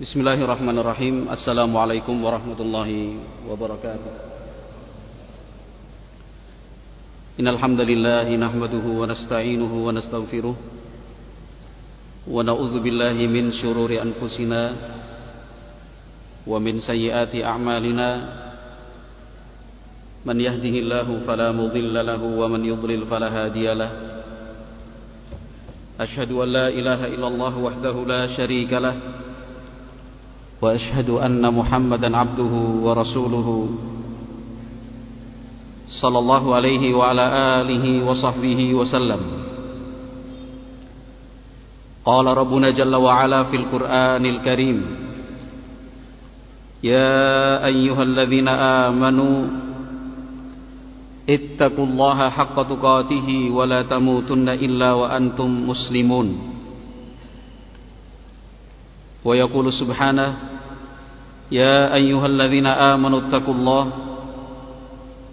Bismillahirrahmanirrahim. Assalamualaikum warahmatullahi wabarakatuh. Innal hamdalillah nahmaduhu wa nasta'inuhu wa nastaghfiruh wa na'udzu billahi min shururi anfusina wa min sayyiati a'malina. Man yahdihillahu fala mudilla lahu wa man yudlil fala hadiya lahu. Ashhadu an la ilaha illallah wahdahu la syarika lah wa ashhadu anna Muhammadan abduhu wa rasuluhu sallallahu alaihi wa ala alihi wa sahbihi wa sallam. Qala rabbuna jalla wa ala fil Qur'anil Karim, ya ayyuhalladzina amanu ittaqullaha haqqa tuqatih wa la tamutunna illa wa antum muslimun. Wa yaqulu subhanahu, ya ayyuhalladzina amanu ittaqullaha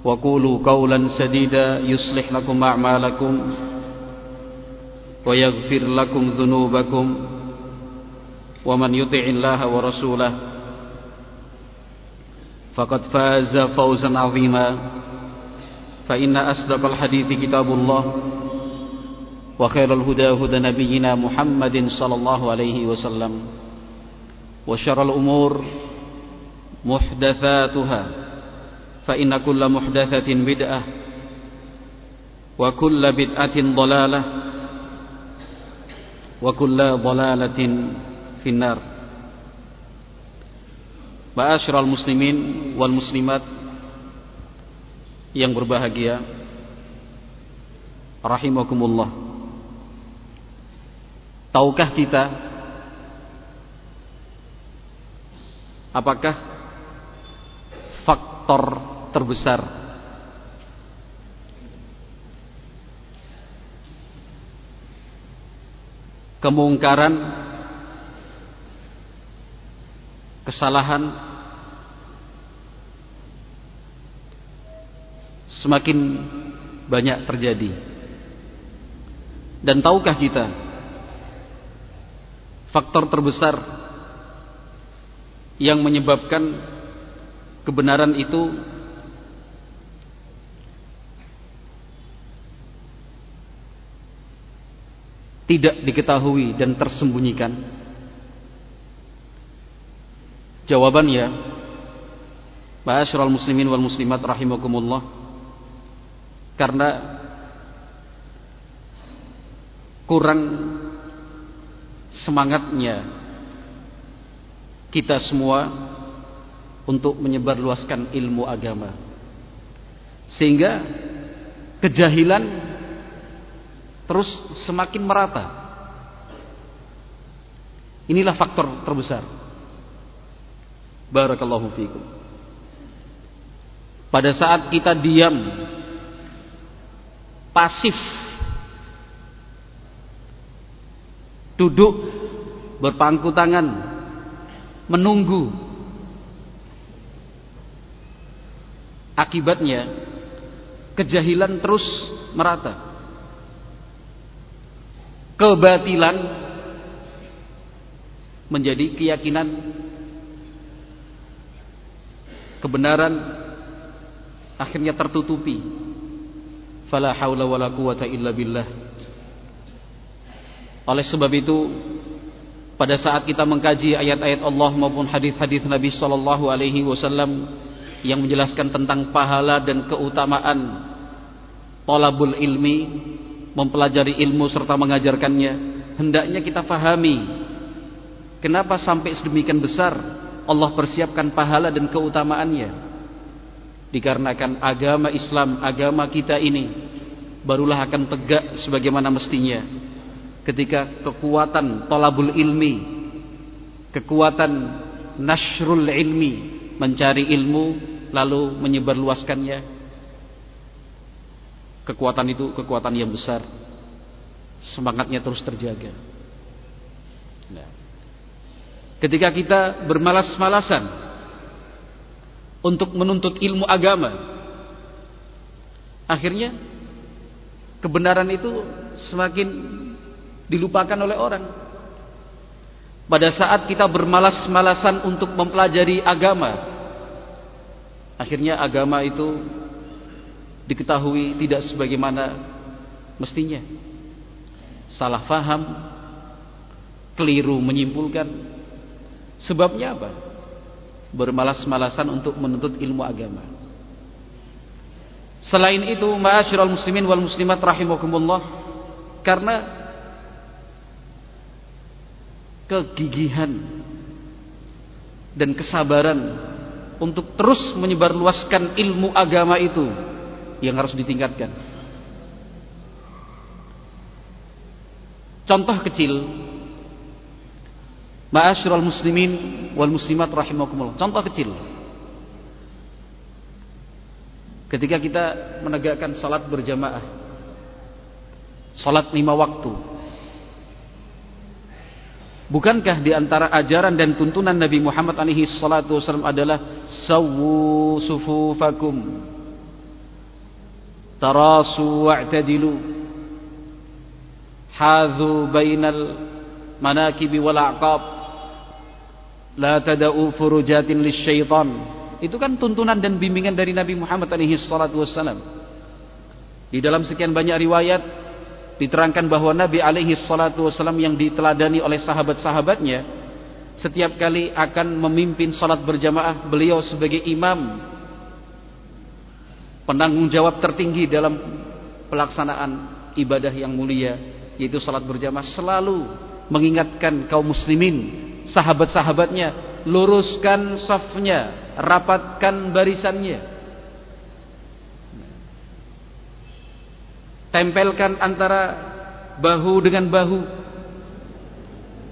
wa qulu qawlan sadida yuslih lakum a'malakum wa yaghfir lakum dhunubakum wa man yuti'illaha wa rasulahu faqad faza fawzan 'azima. Fa inna asdaqal hadithi kitabullah wa khairal huda huda nabiyyina Muhammadin sallallahu alaihi wasallam wa syarrul umur muhdatsatuha fa inna kulla muhdatsatin bid'ah wa kulla bid'atin dhalalah wa kulla dhalalatin finnar. Ma'asyiral muslimin wal muslimat yang berbahagia rahimakumullah. Tahukah kita apakah faktor terbesar kemungkaran, kesalahan semakin banyak terjadi? Dan tahukah kita faktor terbesar yang menyebabkan kebenaran itu tidak diketahui dan tersembunyikan? Jawabannya, ma'asyiral muslimin wal muslimat rahimakumullah, karena kurang semangatnya kita semua untuk menyebarluaskan ilmu agama, sehingga kejahilan terus semakin merata. Inilah faktor terbesar. Barakallahu fiikum. Pada saat kita diam, pasif, duduk berpangku tangan menunggu, akibatnya kejahilan terus merata, kebatilan menjadi keyakinan, kebenaran akhirnya tertutupi. Fala haula wala quwata illa billah. Oleh sebab itu, pada saat kita mengkaji ayat-ayat Allah maupun hadis-hadis Nabi sallallahu alaihi wasallam yang menjelaskan tentang pahala dan keutamaan talabul ilmi, mempelajari ilmu serta mengajarkannya, hendaknya kita fahami kenapa sampai sedemikian besar Allah persiapkan pahala dan keutamaannya. Dikarenakan agama Islam, agama kita ini barulah akan tegak sebagaimana mestinya ketika kekuatan talabul ilmi, kekuatan nashrul ilmi, mencari ilmu lalu menyebarluaskannya. Kekuatan itu kekuatan yang besar, semangatnya terus terjaga. Nah, ketika kita bermalas-malasan untuk menuntut ilmu agama, akhirnya kebenaran itu semakin dilupakan oleh orang. pada saat kita bermalas-malasan untuk mempelajari agama, akhirnya agama itu diketahui tidak sebagaimana mestinya. Salah faham, keliru menyimpulkan. Sebabnya apa? Bermalas-malasan untuk menuntut ilmu agama. Selain itu, ma'asyiral muslimin wal muslimat rahimakumullah, karena kegigihan dan kesabaran untuk terus menyebarluaskan ilmu agama itu yang harus ditingkatkan. Contoh kecil, ma'asyiral muslimin wal muslimat rahimakumullah. Contoh kecil. Ketika kita menegakkan salat berjamaah, salat 5 waktu, bukankah di antara ajaran dan tuntunan Nabi Muhammad alaihi salatu wasallam adalah sawwu sufufakum tarasu wa'tadilu hadhu bainal manakibi wal a'qab la tada'u furujatin lisyaitan. Itu kan tuntunan dan bimbingan dari Nabi Muhammad alaihi salatu wassalam. Di dalam sekian banyak riwayat diterangkan bahwa Nabi alaihi salatu wassalam yang diteladani oleh sahabat-sahabatnya, setiap kali akan memimpin salat berjamaah, beliau sebagai imam, penanggung jawab tertinggi dalam pelaksanaan ibadah yang mulia, yaitu salat berjamaah, selalu mengingatkan kaum muslimin, sahabat-sahabatnya, luruskan safnya, rapatkan barisannya, tempelkan antara bahu dengan bahu,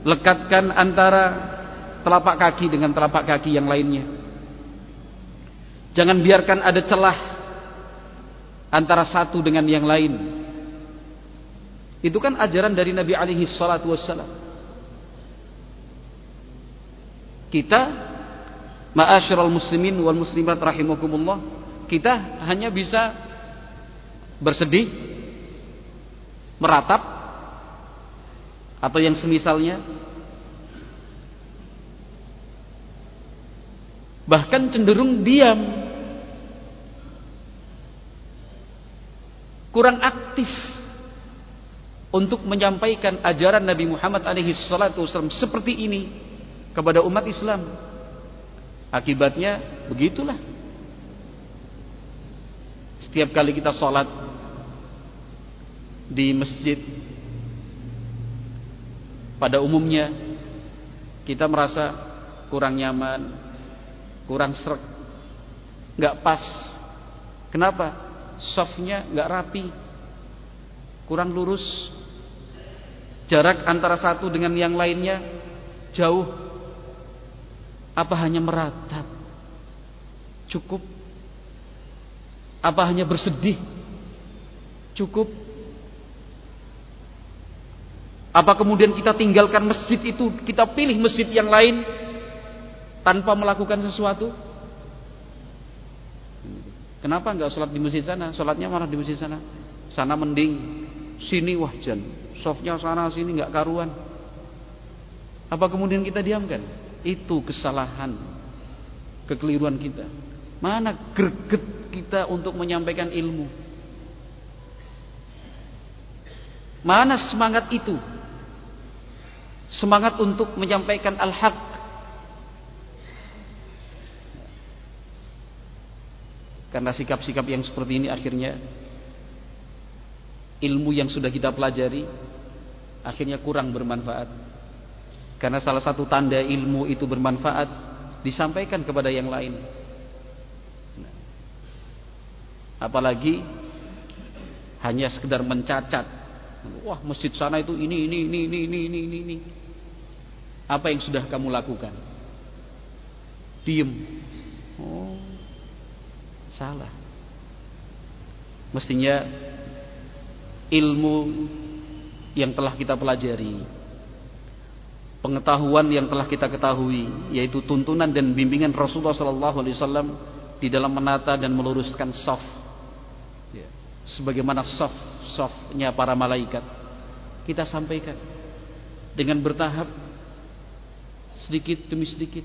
lekatkan antara telapak kaki dengan telapak kaki yang lainnya. Jangan biarkan ada celah antara satu dengan yang lain. Itu kan ajaran dari Nabi alaihi salatu wassalam. Kita, ma'asyiral muslimin wal muslimat rahimakumullah, kita hanya bisa bersedih, meratap, atau yang semisalnya, bahkan cenderung diam, kurang aktif untuk menyampaikan ajaran Nabi Muhammad alaihi salatu wasallam seperti ini kepada umat Islam. Akibatnya begitulah. Setiap kali kita sholat di masjid, pada umumnya kita merasa kurang nyaman, kurang sreg, nggak pas. Kenapa? Shafnya nggak rapi, kurang lurus, jarak antara satu dengan yang lainnya jauh. Apa hanya meratap cukup? Apa hanya bersedih cukup? Apa kemudian kita tinggalkan masjid itu, kita pilih masjid yang lain tanpa melakukan sesuatu? Kenapa enggak sholat di masjid sana? Sholatnya malah di masjid sana. Sana mending, sini wah jan, softnya sana sini enggak karuan. Apa kemudian kita diamkan? Itu kesalahan, kekeliruan kita. Mana greget kita untuk menyampaikan ilmu? Mana semangat itu? Semangat untuk menyampaikan al-haq. Karena sikap-sikap yang seperti ini akhirnya ilmu yang sudah kita pelajari akhirnya kurang bermanfaat. Karena salah satu tanda ilmu itu bermanfaat disampaikan kepada yang lain. Apalagi hanya sekedar mencacat. Wah, masjid sana itu ini. Apa yang sudah kamu lakukan? Diem. Oh, salah. Mestinya ilmu yang telah kita pelajari, pengetahuan yang telah kita ketahui, yaitu tuntunan dan bimbingan Rasulullah SAW di dalam menata dan meluruskan shaf, sebagaimana shafnya para malaikat, kita sampaikan dengan bertahap, sedikit demi sedikit.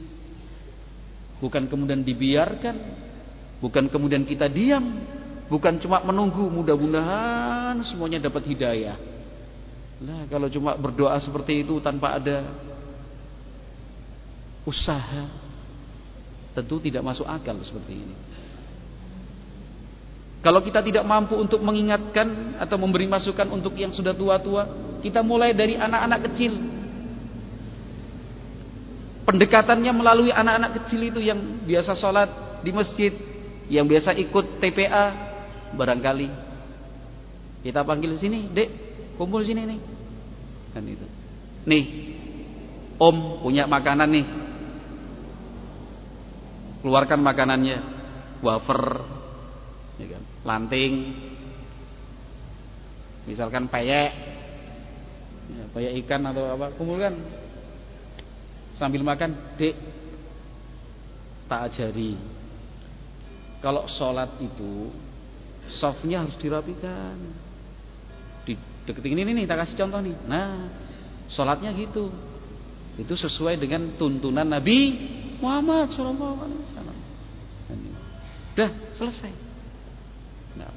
Bukan kemudian dibiarkan, bukan kemudian kita diam, bukan cuma menunggu mudah-mudahan semuanya dapat hidayah. Nah, kalau cuma berdoa seperti itu tanpa ada usaha, tentu tidak masuk akal seperti ini. Kalau kita tidak mampu untuk mengingatkan atau memberi masukan untuk yang sudah tua-tua, kita mulai dari anak-anak kecil. Pendekatannya melalui anak-anak kecil itu yang biasa sholat di masjid, yang biasa ikut TPA, barangkali kita panggil sini, dek, kumpul sini nih, kan itu. Nih, om punya makanan nih, keluarkan makanannya, wafer, ya kan, lanting, misalkan peyek, ya, peyek ikan atau apa, kumpulkan. Sambil makan, dek, tak ajari. Kalau sholat itu softnya harus dirapikan. Deketin ini nih, tak kasih contoh nih. Nah, sholatnya gitu. Itu sesuai dengan tuntunan Nabi Muhammad SAW. Udah selesai. Nah,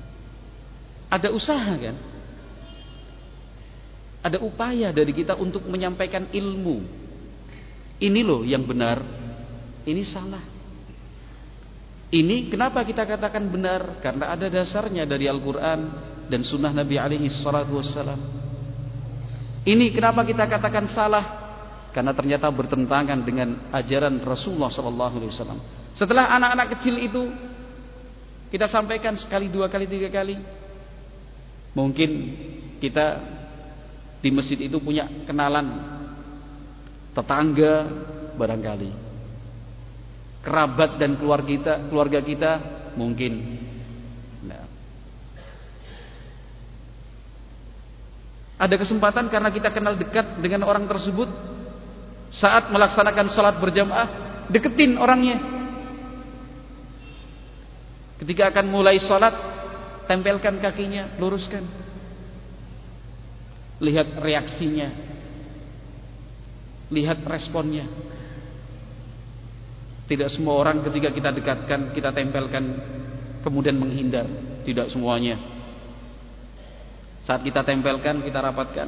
ada usaha kan? Ada upaya dari kita untuk menyampaikan ilmu. Ini loh yang benar, ini salah. Ini kenapa kita katakan benar? Karena ada dasarnya dari Al-Quran dan Sunnah Nabi alaihi salatu wassalam. Ini kenapa kita katakan salah? Karena ternyata bertentangan dengan ajaran Rasulullah SAW. Setelah anak-anak kecil itu kita sampaikan sekali, dua kali, tiga kali, mungkin kita di masjid itu punya kenalan tetangga, barangkali kerabat dan keluarga kita mungkin. Nah, ada kesempatan karena kita kenal dekat dengan orang tersebut, saat melaksanakan sholat berjamaah, deketin orangnya. Ketika akan mulai sholat, tempelkan kakinya, luruskan, lihat reaksinya, lihat responnya. Tidak semua orang ketika kita dekatkan, kita tempelkan, kemudian menghindar. Tidak semuanya. Saat kita tempelkan, kita rapatkan,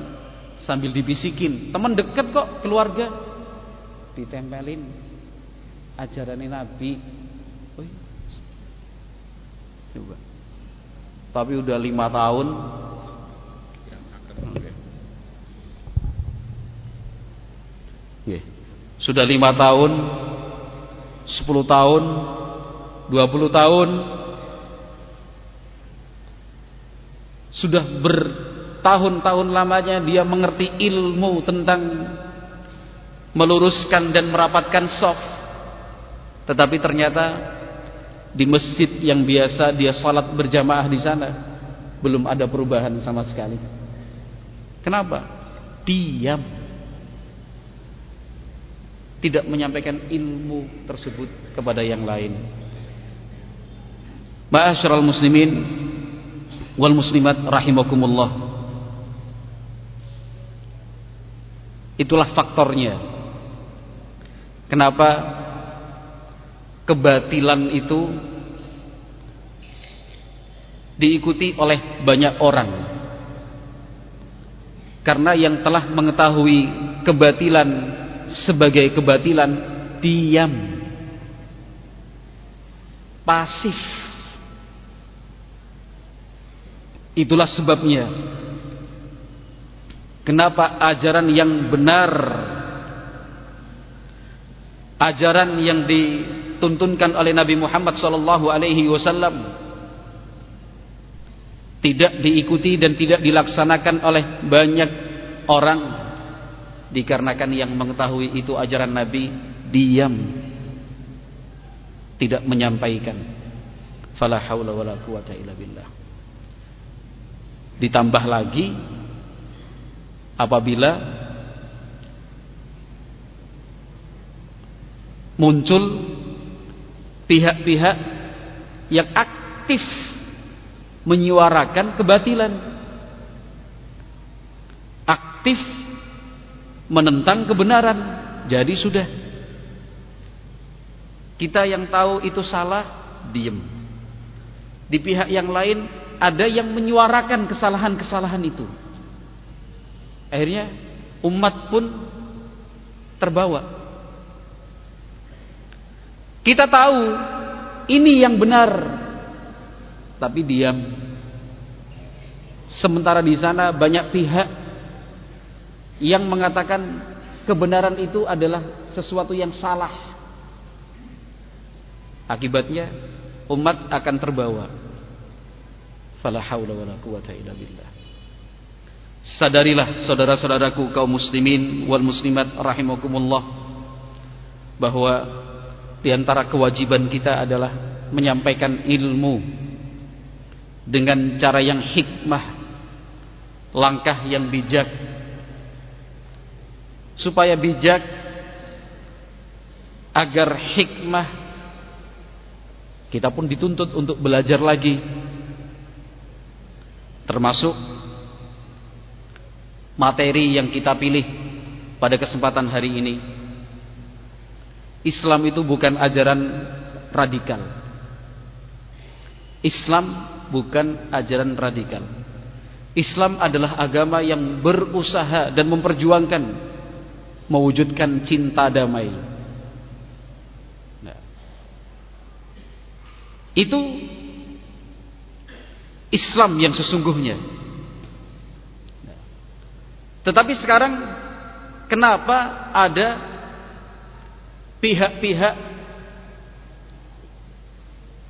sambil dibisikin, teman dekat kok, keluarga, ditempelin ajaran Nabi. Oh, coba. Tapi udah 5 tahun. Sudah 5 tahun, 10 tahun, 20 tahun, sudah bertahun-tahun lamanya dia mengerti ilmu tentang meluruskan dan merapatkan shaf. Tetapi ternyata di masjid yang biasa dia salat berjamaah di sana belum ada perubahan sama sekali. Kenapa? Diam. Tidak menyampaikan ilmu tersebut kepada yang lain. Ma'asyiral muslimin wal muslimat rahimakumullah. Itulah faktornya. Kenapa kebatilan itu diikuti oleh banyak orang? Karena yang telah mengetahui kebatilan sebagai kebatilan, diam, pasif. Itulah sebabnya kenapa ajaran yang benar, ajaran yang dituntunkan oleh Nabi Muhammad SAW tidak diikuti dan tidak dilaksanakan oleh banyak orang. Dikarenakan yang mengetahui itu ajaran Nabi diam, tidak menyampaikan. Fala haula wala quwata illa billah. Ditambah lagi apabila muncul pihak-pihak yang aktif menyuarakan kebatilan, aktif menentang kebenaran, Jadi sudah, kita yang tahu itu salah, diem. Di pihak yang lain ada yang menyuarakan kesalahan-kesalahan itu. Akhirnya umat pun terbawa. Kita tahu ini yang benar, tapi diam. Sementara di sana banyak pihak yang mengatakan kebenaran itu adalah sesuatu yang salah. Akibatnya umat akan terbawa. Fala haula wala quwata illa billah. Sadarilah saudara-saudaraku kaum muslimin wal muslimat rahimakumullah, bahwa di antara kewajiban kita adalah menyampaikan ilmu dengan cara yang hikmah, langkah yang bijak, supaya bijak agar hikmah. Kita pun dituntut untuk belajar lagi, termasuk materi yang kita pilih pada kesempatan hari ini. Islam itu bukan ajaran radikal. Islam bukan ajaran radikal. Islam adalah agama yang berusaha dan memperjuangkan mewujudkan cinta damai. Nah, itu Islam yang sesungguhnya. Nah, tetapi sekarang kenapa ada pihak-pihak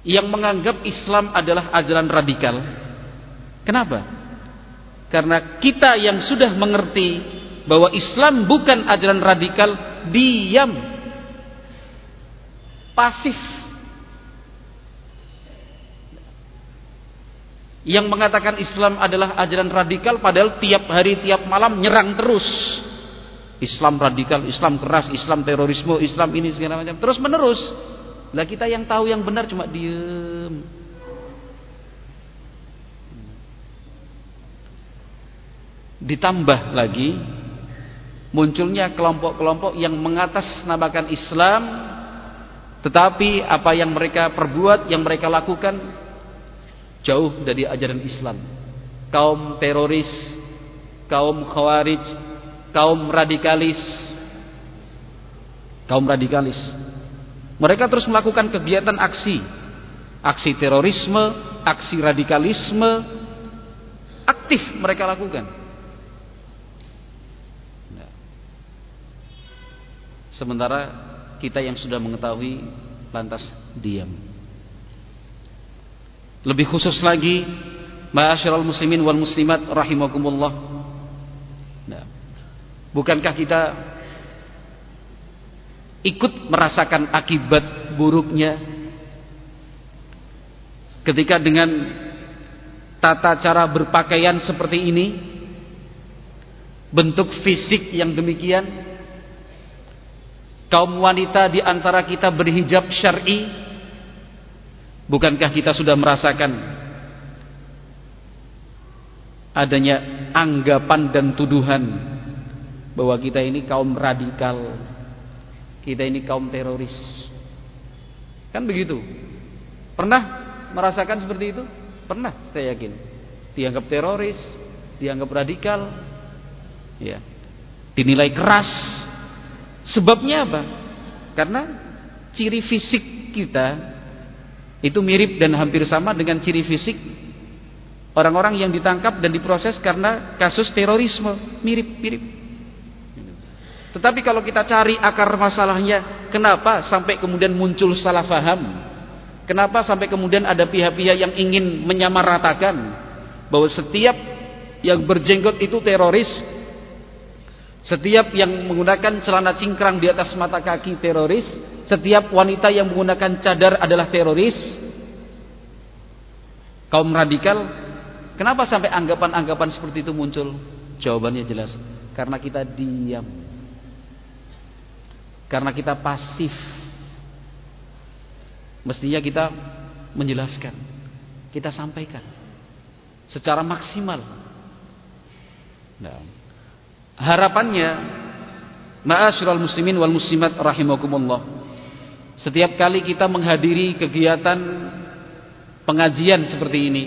yang menganggap Islam adalah ajaran radikal? Kenapa? Karena kita yang sudah mengerti bahwa Islam bukan ajaran radikal, diam, pasif. Yang mengatakan Islam adalah ajaran radikal padahal tiap hari tiap malam nyerang terus. Islam radikal, Islam keras, Islam terorisme, Islam ini segala macam, terus menerus. Lah kita yang tahu yang benar cuma diem. Ditambah lagi munculnya kelompok-kelompok yang mengatasnamakan Islam, tetapi apa yang mereka perbuat, yang mereka lakukan jauh dari ajaran Islam. Kaum teroris, kaum khawarij, kaum radikalis. Mereka terus melakukan kegiatan aksi terorisme, aksi radikalisme, aktif mereka lakukan. Nah, sementara kita yang sudah mengetahui lantas diam. Lebih khusus lagi, ma'asyiral muslimin wal muslimat rahimakumullah. Nah, bukankah kita ikut merasakan akibat buruknya ketika dengan tata cara berpakaian seperti ini, bentuk fisik yang demikian, kaum wanita di antara kita berhijab syar'i? Bukankah kita sudah merasakan adanya anggapan dan tuduhan bahwa kita ini kaum radikal, kita ini kaum teroris? Kan begitu? Pernah merasakan seperti itu? Pernah, saya yakin. Dianggap teroris, dianggap radikal, ya, dinilai keras. Sebabnya apa? Karena ciri fisik kita itu mirip dan hampir sama dengan ciri fisik orang-orang yang ditangkap dan diproses karena kasus terorisme. Mirip-mirip. Tetapi kalau kita cari akar masalahnya, kenapa sampai kemudian muncul salah faham? Kenapa sampai kemudian ada pihak-pihak yang ingin menyamaratakan bahwa setiap yang berjenggot itu teroris, setiap yang menggunakan celana cingkrang di atas mata kaki teroris, setiap wanita yang menggunakan cadar adalah teroris, kaum radikal? Kenapa sampai anggapan-anggapan seperti itu muncul? Jawabannya jelas, karena kita diam, karena kita pasif. Mestinya kita menjelaskan, kita sampaikan secara maksimal. Nah, harapannya Ma'asyiral muslimin wal muslimat rahimakumullah. Setiap kali kita menghadiri kegiatan pengajian seperti ini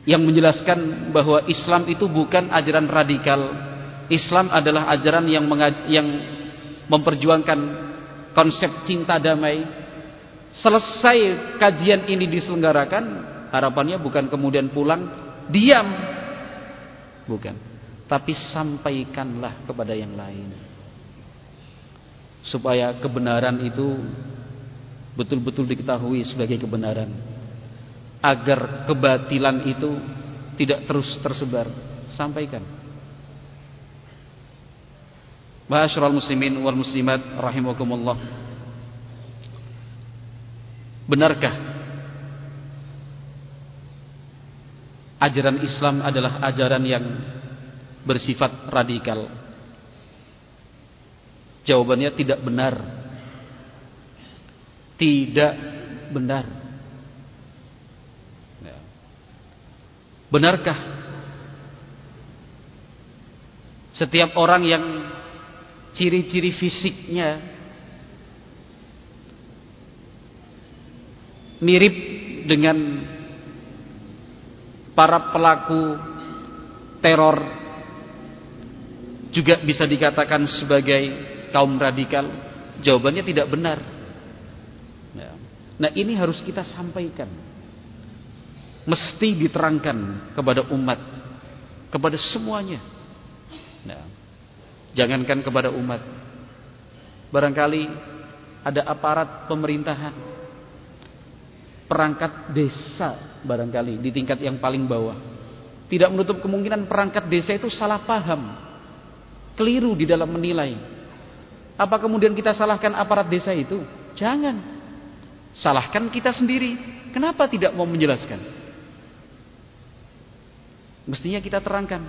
yang menjelaskan bahwa Islam itu bukan ajaran radikal. Islam adalah ajaran yang memperjuangkan konsep cinta damai. Selesai kajian ini diselenggarakan, harapannya bukan kemudian pulang diam, bukan, tapi sampaikanlah kepada yang lain, supaya kebenaran itu betul-betul diketahui sebagai kebenaran, agar kebatilan itu tidak terus tersebar. Sampaikan. Ma'asyiral muslimin wal muslimat rahimakumullah. Benarkah ajaran Islam adalah ajaran yang bersifat radikal? Jawabannya tidak benar. Tidak benar. Benarkah setiap orang yang ciri-ciri fisiknya mirip dengan para pelaku teror juga bisa dikatakan sebagai kaum radikal? Jawabannya tidak benar. Nah, ini harus kita sampaikan, mesti diterangkan kepada umat, kepada semuanya. Nah, jangankan kepada umat, barangkali ada aparat pemerintahan, perangkat desa barangkali di tingkat yang paling bawah, tidak menutup kemungkinan perangkat desa itu salah paham, keliru di dalam menilai. Apa kemudian kita salahkan aparat desa itu? Jangan. Salahkan kita sendiri. Kenapa tidak mau menjelaskan? Mestinya kita terangkan,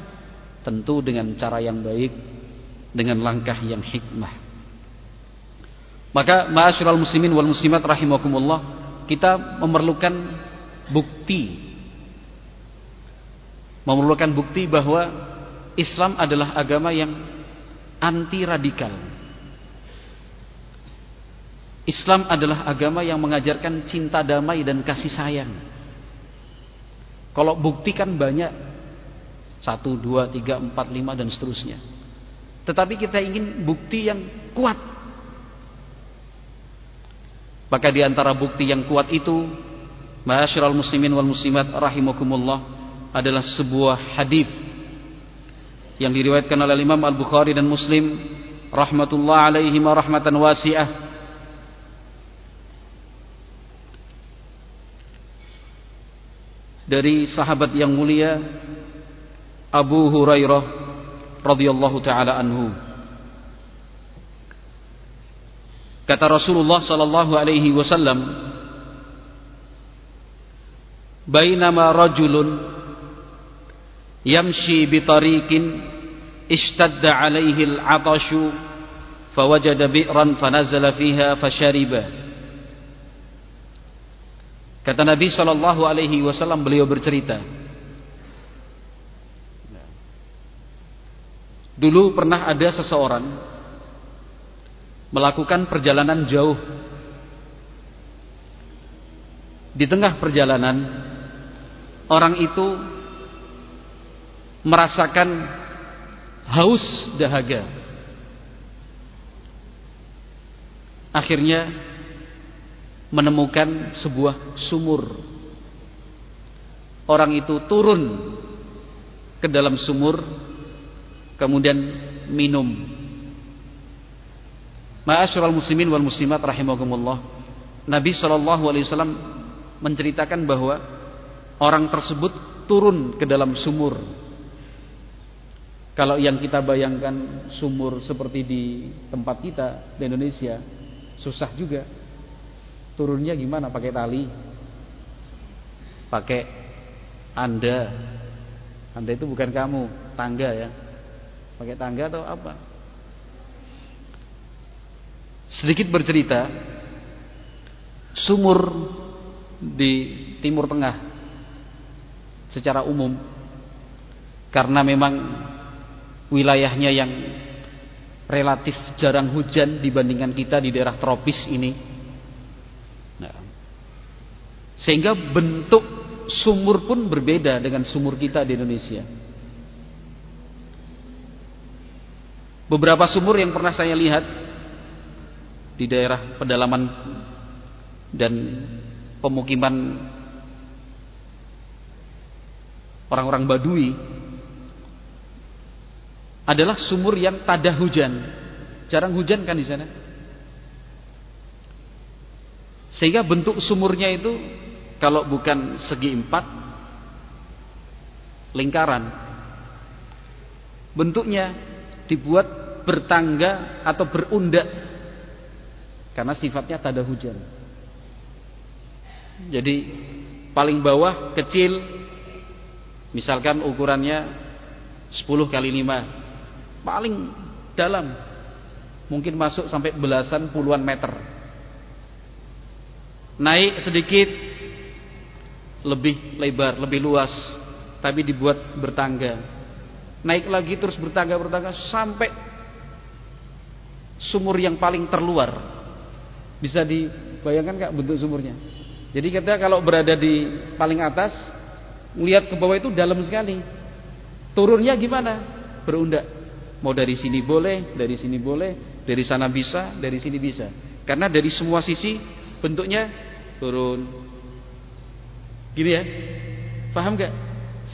tentu dengan cara yang baik, dengan langkah yang hikmah. Maka ma'asyiral muslimin wal muslimat rahimakumullah, kita memerlukan bukti bahwa Islam adalah agama yang anti radikal. Islam adalah agama yang mengajarkan cinta damai dan kasih sayang. Kalau bukti kan banyak, 1, 2, 3, 4, 5 dan seterusnya. Tetapi kita ingin bukti yang kuat. Maka di antara bukti yang kuat itu, ma'asyiral muslimin wal muslimat rahimakumullah, adalah sebuah hadis yang diriwayatkan oleh Imam Al-Bukhari dan Muslim rahmatullah alaihim rahmatan wasi'ah, dari sahabat yang mulia Abu Hurairah radhiyallahu taala anhu. Kata Rasulullah sallallahu alaihi wasallam, bainama rajulun yamshi bi tariqin ishtadda alaihi al-'atashu fawajada bi'ran fanazala fiha fashariba. Kata Nabi sallallahu alaihi wasallam, beliau bercerita, dulu pernah ada seseorang melakukan perjalanan jauh. Di tengah perjalanan, orang itu merasakan haus dahaga. Akhirnya menemukan sebuah sumur. Orang itu turun ke dalam sumur, kemudian minum. Ma'asyiral muslimin wal muslimat rahimakumullah, Nabi SAW menceritakan bahwa orang tersebut turun ke dalam sumur. Kalau yang kita bayangkan sumur seperti di tempat kita di Indonesia, susah juga. Turunnya gimana? Pakai tali, pakai anda itu bukan kamu, tangga ya, pakai tangga atau apa? Sedikit bercerita, sumur di Timur Tengah secara umum, karena memang wilayahnya yang relatif jarang hujan dibandingkan kita di daerah tropis ini. Nah, sehingga bentuk sumur pun berbeda dengan sumur kita di Indonesia. Beberapa sumur yang pernah saya lihat di daerah pedalaman dan pemukiman orang-orang Badui adalah sumur yang tadah hujan. Jarang hujan kan di sana. Sehingga bentuk sumurnya itu kalau bukan segi empat, lingkaran. Bentuknya dibuat bertangga atau berundak karena sifatnya tadah hujan. Jadi paling bawah kecil, misalkan ukurannya 10 kali 5, paling dalam mungkin masuk sampai belasan puluhan meter. Naik sedikit lebih lebar, lebih luas, tapi dibuat bertangga. Naik lagi terus bertangga sampai sumur yang paling terluar. Bisa dibayangkan gak bentuk sumurnya? Jadi kita kalau berada di paling atas, melihat ke bawah itu dalam sekali. Turunnya gimana? Berundak. Mau dari sini boleh, dari sini boleh, dari sana bisa, dari sini bisa. Karena dari semua sisi bentuknya turun. Gini ya, paham gak?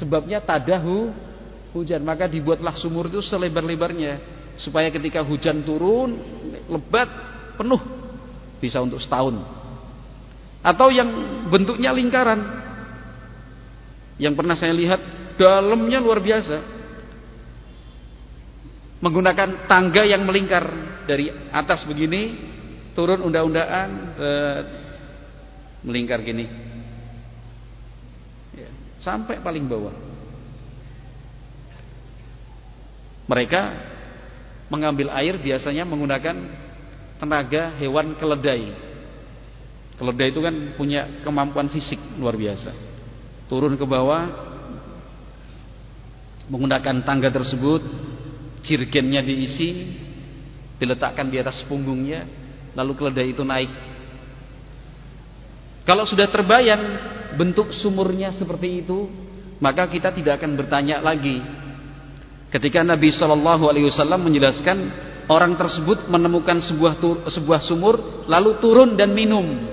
Sebabnya tadahu hujan, maka dibuatlah sumur itu selebar-lebarnya, supaya ketika hujan turun lebat penuh, bisa untuk setahun. Atau yang bentuknya lingkaran, yang pernah saya lihat dalamnya luar biasa, menggunakan tangga yang melingkar dari atas begini, turun undak-undakan, melingkar gini ya, sampai paling bawah. Mereka mengambil air biasanya menggunakan tenaga hewan keledai. Keledai itu kan punya kemampuan fisik luar biasa. Turun ke bawah menggunakan tangga tersebut, jirgennya diisi, diletakkan di atas punggungnya, lalu keledai itu naik. Kalau sudah terbayang bentuk sumurnya seperti itu, maka kita tidak akan bertanya lagi. Ketika Nabi SAW menjelaskan, orang tersebut menemukan sebuah sumur lalu turun dan minum.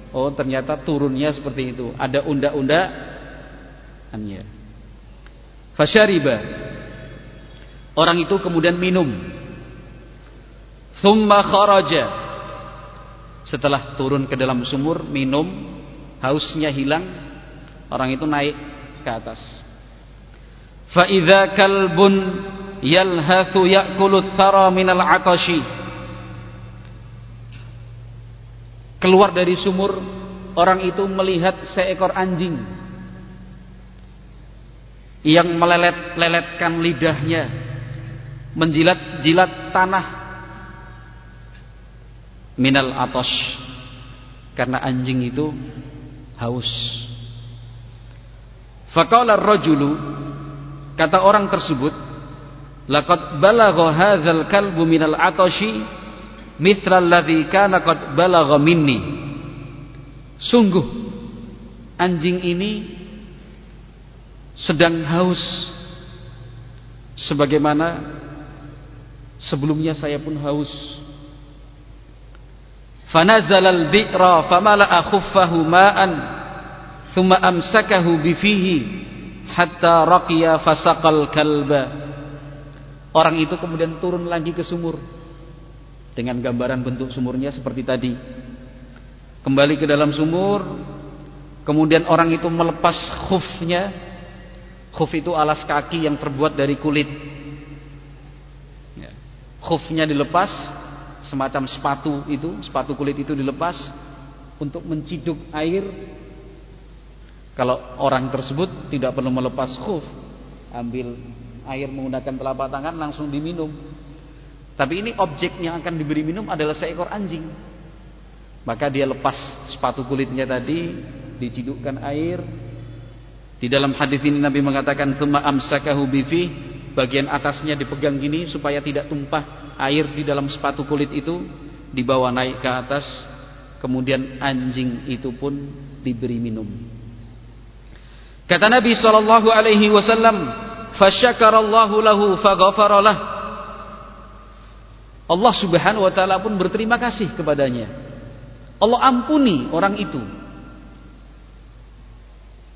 Oh, ternyata turunnya seperti itu, ada undak-undakannya. Fasyariba, orang itu kemudian minum. Tsumma kharaja, setelah turun ke dalam sumur, minum, hausnya hilang, orang itu naik ke atas. Fa idza kalbun yalhathu ya'kulu thara minal 'atashi. Keluar dari sumur, orang itu melihat seekor anjing yang melelet-leletkan lidahnya, menjilat-jilat tanah minal 'atash, karena anjing itu haus. Faqala ar-rajulu, kata orang tersebut, laqad balagha hadzal kalbu minal 'atashi mithral ladzi kana qad balagha minni. Sungguh anjing ini sedang haus sebagaimana sebelumnya saya pun haus. Fanazalal bi'ra famala'a khuffahu ma'an thumma amsakahu bifihi hatta raqiya fasaqal kalba. Orang itu kemudian turun lagi ke sumur dengan gambaran bentuk sumurnya seperti tadi. Kembali ke dalam sumur, kemudian orang itu melepas khufnya. Khuf itu alas kaki yang terbuat dari kulit. Khufnya dilepas, semacam sepatu kulit itu dilepas untuk menciduk air. Kalau orang tersebut tidak perlu melepas khuf, ambil air menggunakan telapak tangan langsung diminum. Tapi ini objek yang akan diberi minum adalah seekor anjing. Maka dia lepas sepatu kulitnya tadi, dicidukkan air. Di dalam hadis ini Nabi mengatakan tsumma amsakahu bifi, bagian atasnya dipegang gini supaya tidak tumpah air di dalam sepatu kulit itu, dibawa naik ke atas, kemudian anjing itu pun diberi minum. Kata Nabi sallallahu alaihi wasallam, "Fasyakarallahu lahu faghafara lah." Allah Subhanahu wa taala pun berterima kasih kepadanya. Allah ampuni orang itu.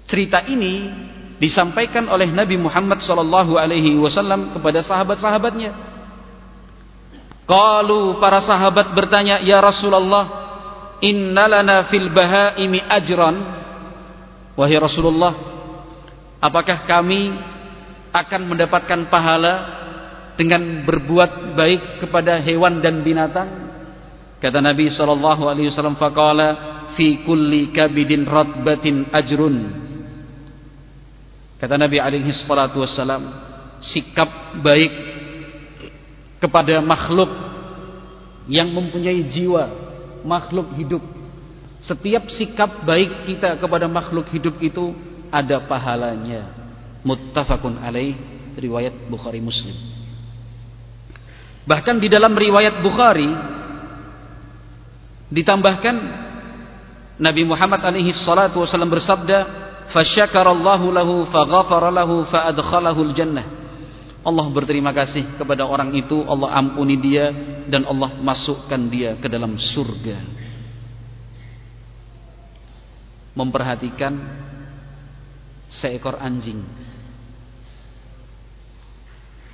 Cerita ini disampaikan oleh Nabi Muhammad sallallahu alaihi wasallam kepada sahabat-sahabatnya. Qalu, para sahabat bertanya, "Ya Rasulullah, innalana fil bahaimi ajran." Wahai Rasulullah, apakah kami akan mendapatkan pahala dengan berbuat baik kepada hewan dan binatang? Kata Nabi sallallahu alaihi wasallam, faqala fi kulli kabidin ratbatin ajrun. Kata Nabi alaihi salatu wasallam, sikap baik kepada makhluk yang mempunyai jiwa, makhluk hidup, setiap sikap baik kita kepada makhluk hidup itu ada pahalanya. Muttafaqun alaih, riwayat Bukhari Muslim. Bahkan di dalam riwayat Bukhari ditambahkan, Nabi Muhammad alaihi salatu wasallam bersabda, "Fasyakarallahu lahu faghafara lahu faadkhalahul jannah." Allah berterima kasih kepada orang itu, Allah ampuni dia dan Allah masukkan dia ke dalam surga. Memperhatikan seekor anjing,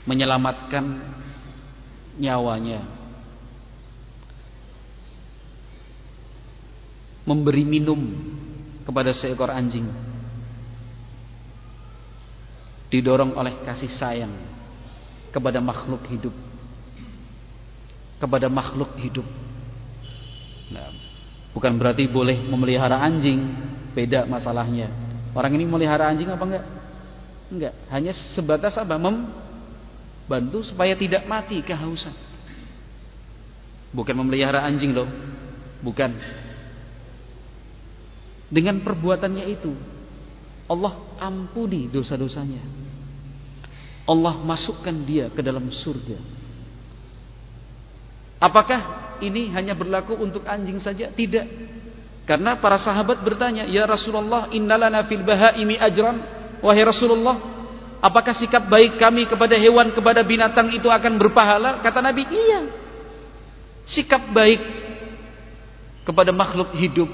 menyelamatkan nyawanya, memberi minum kepada seekor anjing, didorong oleh kasih sayang kepada makhluk hidup, kepada makhluk hidup. Nah, bukan berarti boleh memelihara anjing, beda masalahnya. Orang ini memelihara anjing apa enggak? Enggak, hanya sebatas apa? Membantu supaya tidak mati kehausan. Bukan memelihara anjing loh, bukan. Dengan perbuatannya itu Allah ampuni dosa-dosanya, Allah masukkan dia ke dalam surga. Apakah ini hanya berlaku untuk anjing saja? Tidak. Karena para sahabat bertanya, "Ya Rasulullah, innalana fil bahaimi ajran." Wahai Rasulullah, apakah sikap baik kami kepada hewan, kepada binatang itu akan berpahala? Kata Nabi, iya. Sikap baik kepada makhluk hidup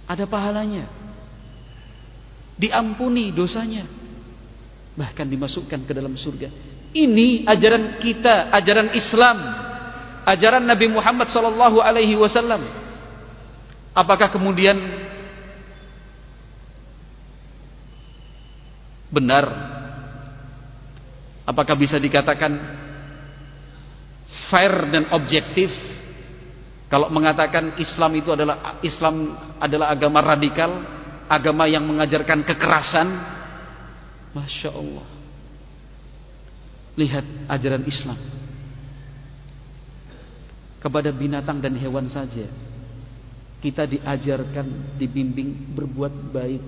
ada pahalanya, diampuni dosanya, bahkan dimasukkan ke dalam surga. Ini ajaran kita, ajaran Islam, ajaran Nabi Muhammad sallallahu alaihi wasallam. Apakah kemudian benar? Apakah bisa dikatakan fair dan objektif kalau mengatakan Islam adalah agama radikal, agama yang mengajarkan kekerasan? Masya Allah. Lihat ajaran Islam kepada binatang dan hewan saja kita diajarkan, dibimbing berbuat baik.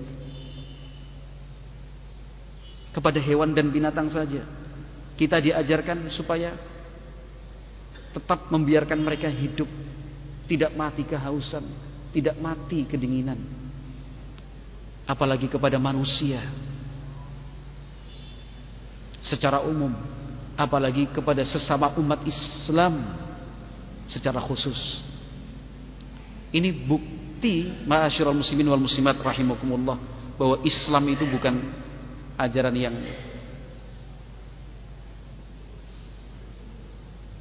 Kepada hewan dan binatang saja kita diajarkan supaya tetap membiarkan mereka hidup, tidak mati kehausan, tidak mati kedinginan. Apalagi kepada manusia secara umum, apalagi kepada sesama umat Islam secara khusus. Ini bukti, ma'asyiral muslimin wal muslimat rahimakumullah, bahwa Islam itu bukan ajaran yang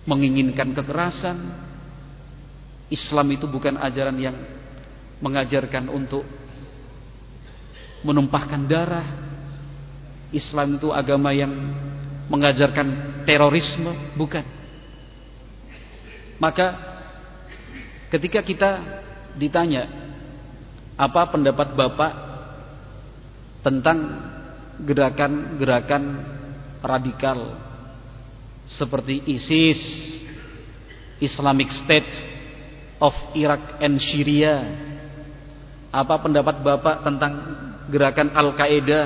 menginginkan kekerasan. Islam itu bukan ajaran yang mengajarkan untuk menumpahkan darah. Islam itu agama yang mengajarkan terorisme, bukan. Maka ketika kita ditanya apa pendapat Bapak tentang gerakan-gerakan radikal seperti ISIS, Islamic State of Iraq and Syria, apa pendapat Bapak tentang gerakan Al-Qaeda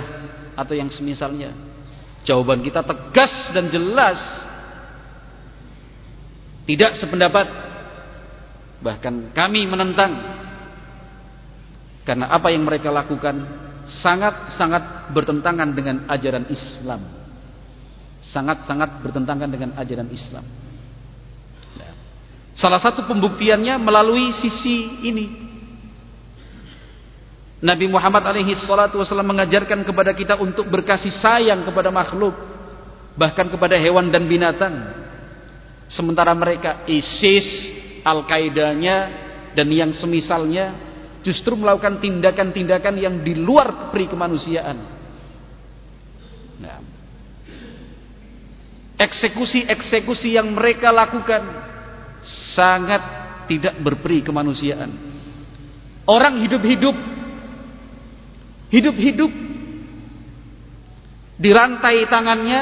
atau yang semisalnya? Jawaban kita tegas dan jelas. Tidak sependapat. Bahkan kami menentang. Karena apa yang mereka lakukan sangat-sangat bertentangan dengan ajaran Islam. Sangat-sangat bertentangan dengan ajaran Islam. Nah, salah satu pembuktiannya melalui sisi ini. Nabi Muhammad alaihi salatu wasallam mengajarkan kepada kita untuk berkasih sayang kepada makhluk, bahkan kepada hewan dan binatang. Sementara mereka ISIS, Al-Qaedanya dan yang semisalnya justru melakukan tindakan-tindakan yang di luar peri kemanusiaan. Nah, eksekusi-eksekusi yang mereka lakukan sangat tidak berperi kemanusiaan. Orang hidup-hidup dirantai tangannya,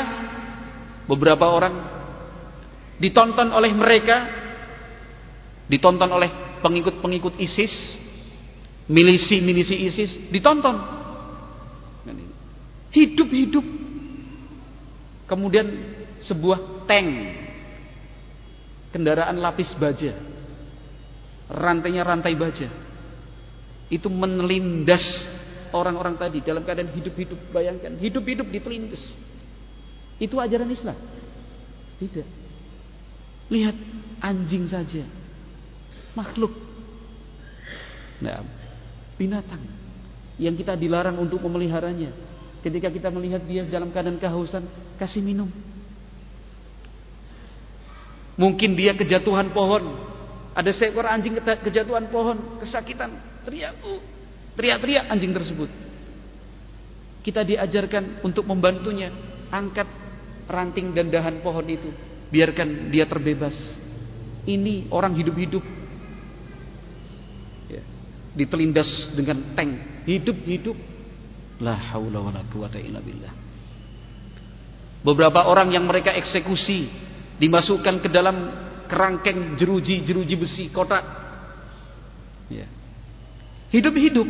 beberapa orang ditonton oleh mereka, ditonton oleh pengikut-pengikut ISIS, milisi-milisi ISIS, ditonton hidup-hidup. Kemudian sebuah tank, kendaraan lapis baja, rantainya rantai baja, itu menelindas orang-orang tadi dalam keadaan hidup-hidup. Bayangkan, hidup-hidup ditelindas. Itu ajaran Islam? Tidak. Lihat, anjing saja, makhluk, nah, binatang yang kita dilarang untuk memeliharanya. Ketika kita melihat dia dalam keadaan kehausan, kasih minum. Mungkin dia kejatuhan pohon, ada seekor anjing kejatuhan pohon, kesakitan, teriak-teriak anjing tersebut. Kita diajarkan untuk membantunya, angkat ranting dan dahan pohon itu, biarkan dia terbebas. Ini orang hidup-hidup, ya, ditelindas dengan tank, hidup-hidup. La haula wala quwata illa billah. Beberapa orang yang mereka eksekusi dimasukkan ke dalam kerangkeng jeruji besi kotak, ya, hidup-hidup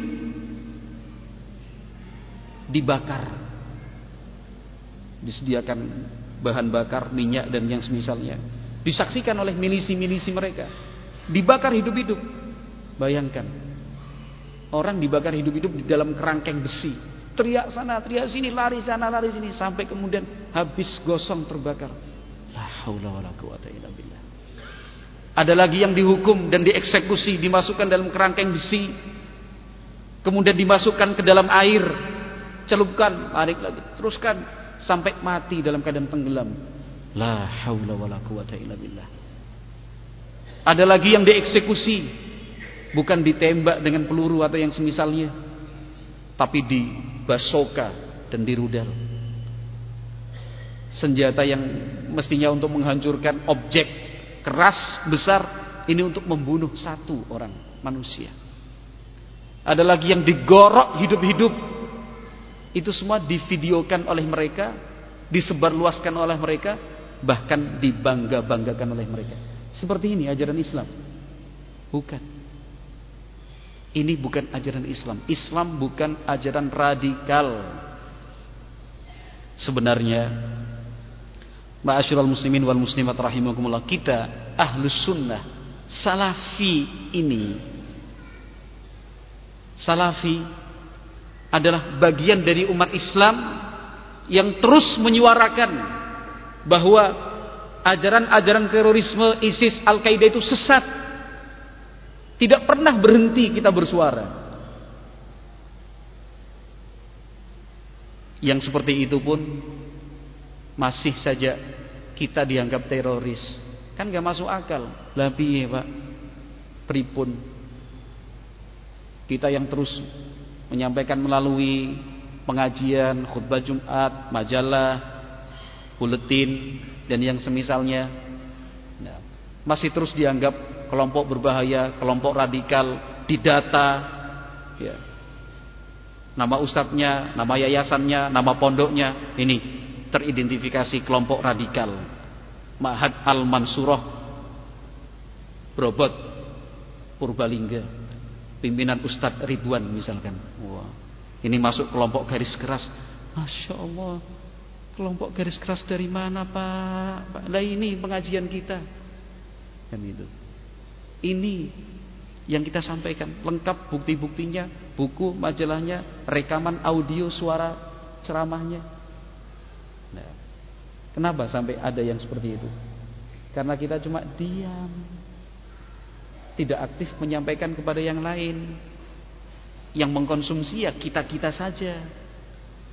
dibakar, disediakan bahan bakar, minyak dan yang semisalnya, disaksikan oleh milisi-milisi mereka, dibakar hidup-hidup. Bayangkan, orang dibakar hidup-hidup di dalam kerangkeng besi, teriak sana, teriak sini, lari sana, lari sini, sampai kemudian habis gosong terbakar. La haula wala quwata illa billah. Ada lagi yang dihukum dan dieksekusi, dimasukkan dalam kerangkeng besi, kemudian dimasukkan ke dalam air, celupkan, tarik lagi, teruskan sampai mati dalam keadaan tenggelam. La haula wala quwata illa billah. Ada lagi yang dieksekusi, bukan ditembak dengan peluru atau yang semisalnya, tapi dibasoka dan dirudal. Senjata yang mestinya untuk menghancurkan objek keras besar, ini untuk membunuh satu orang manusia. Ada lagi yang digorok hidup-hidup. Itu semua divideokan oleh mereka, disebarluaskan oleh mereka, bahkan dibangga-banggakan oleh mereka. Seperti ini ajaran Islam? Bukan. Ini bukan ajaran Islam. Islam bukan ajaran radikal. Sebenarnya, ma'asyiral muslimin wal muslimat rahimakumullah, kita ahlus sunnah salafi ini, salafi adalah bagian dari umat Islam yang terus menyuarakan bahwa ajaran-ajaran terorisme ISIS, Al-Qaeda itu sesat. Tidak pernah berhenti kita bersuara. Yang seperti itu pun masih saja kita dianggap teroris. Kan gak masuk akal. Lah piye, Pak? Pripun? Kita yang terus menyampaikan melalui pengajian, khutbah Jumat, majalah, buletin dan yang semisalnya, nah, masih terus dianggap kelompok berbahaya, kelompok radikal, didata, ya. Nama ustadznya, nama yayasannya, nama pondoknya, ini teridentifikasi kelompok radikal. Ma'had Al-Mansurah, Brobot, Purbalingga, pimpinan Ustadz Ridwan misalkan. Wah, ini masuk kelompok garis keras. Masya Allah, Kelompok garis keras dari mana, Pak? Lah ini pengajian kita. Kan itu. Ini yang kita sampaikan, lengkap bukti-buktinya, buku, majalahnya, rekaman audio suara ceramahnya. Nah, kenapa sampai ada yang seperti itu? Karena kita cuma diam, tidak aktif menyampaikan kepada yang lain. Yang mengkonsumsi ya kita-kita saja,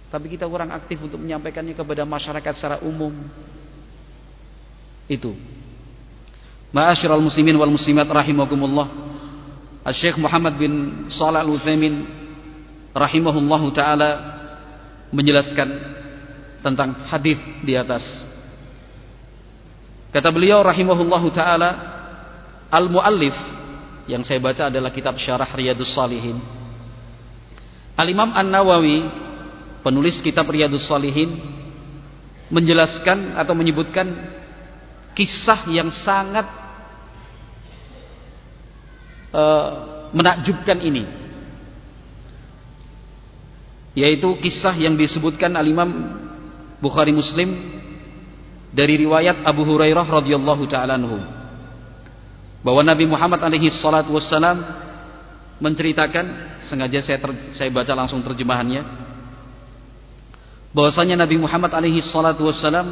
tapi kita kurang aktif untuk menyampaikannya kepada masyarakat secara umum. Itu. Ma'asyiral muslimin wal muslimat rahimakumullah. Syekh Muhammad bin Shalih Al-Utsaimin rahimahullahu taala menjelaskan tentang hadis di atas. Kata beliau rahimahullahu taala, al-muallif yang saya baca adalah kitab Syarah Riyadhus Shalihin. Al-Imam An-Nawawi, penulis kitab Riyadhus Shalihin, menjelaskan atau menyebutkan kisah yang sangat menakjubkan ini, yaitu kisah yang disebutkan Al-Imam Bukhari Muslim dari riwayat Abu Hurairah radhiyallahu taala anhu, bahwa Nabi Muhammad alaihi salatu wassalam menceritakan, sengaja saya baca langsung terjemahannya, bahwasanya Nabi Muhammad alaihi salatu wassalam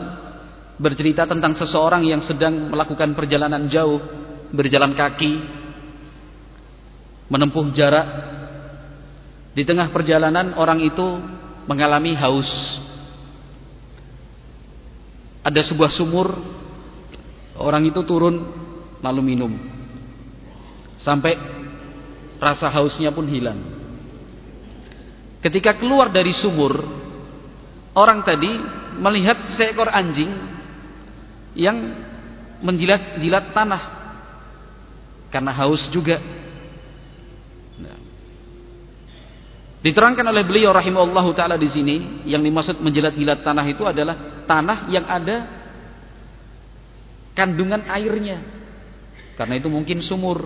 bercerita tentang seseorang yang sedang melakukan perjalanan jauh, berjalan kaki, menempuh jarak. Di tengah perjalanan orang itu mengalami haus. Ada sebuah sumur, orang itu turun lalu minum sampai rasa hausnya pun hilang. Ketika keluar dari sumur, orang tadi melihat seekor anjing yang menjilat-jilat tanah karena haus juga. Nah, diterangkan oleh beliau rahimahullahu taala di sini, yang dimaksud menjilat-jilat tanah itu adalah tanah yang ada kandungan airnya. Karena itu mungkin sumur.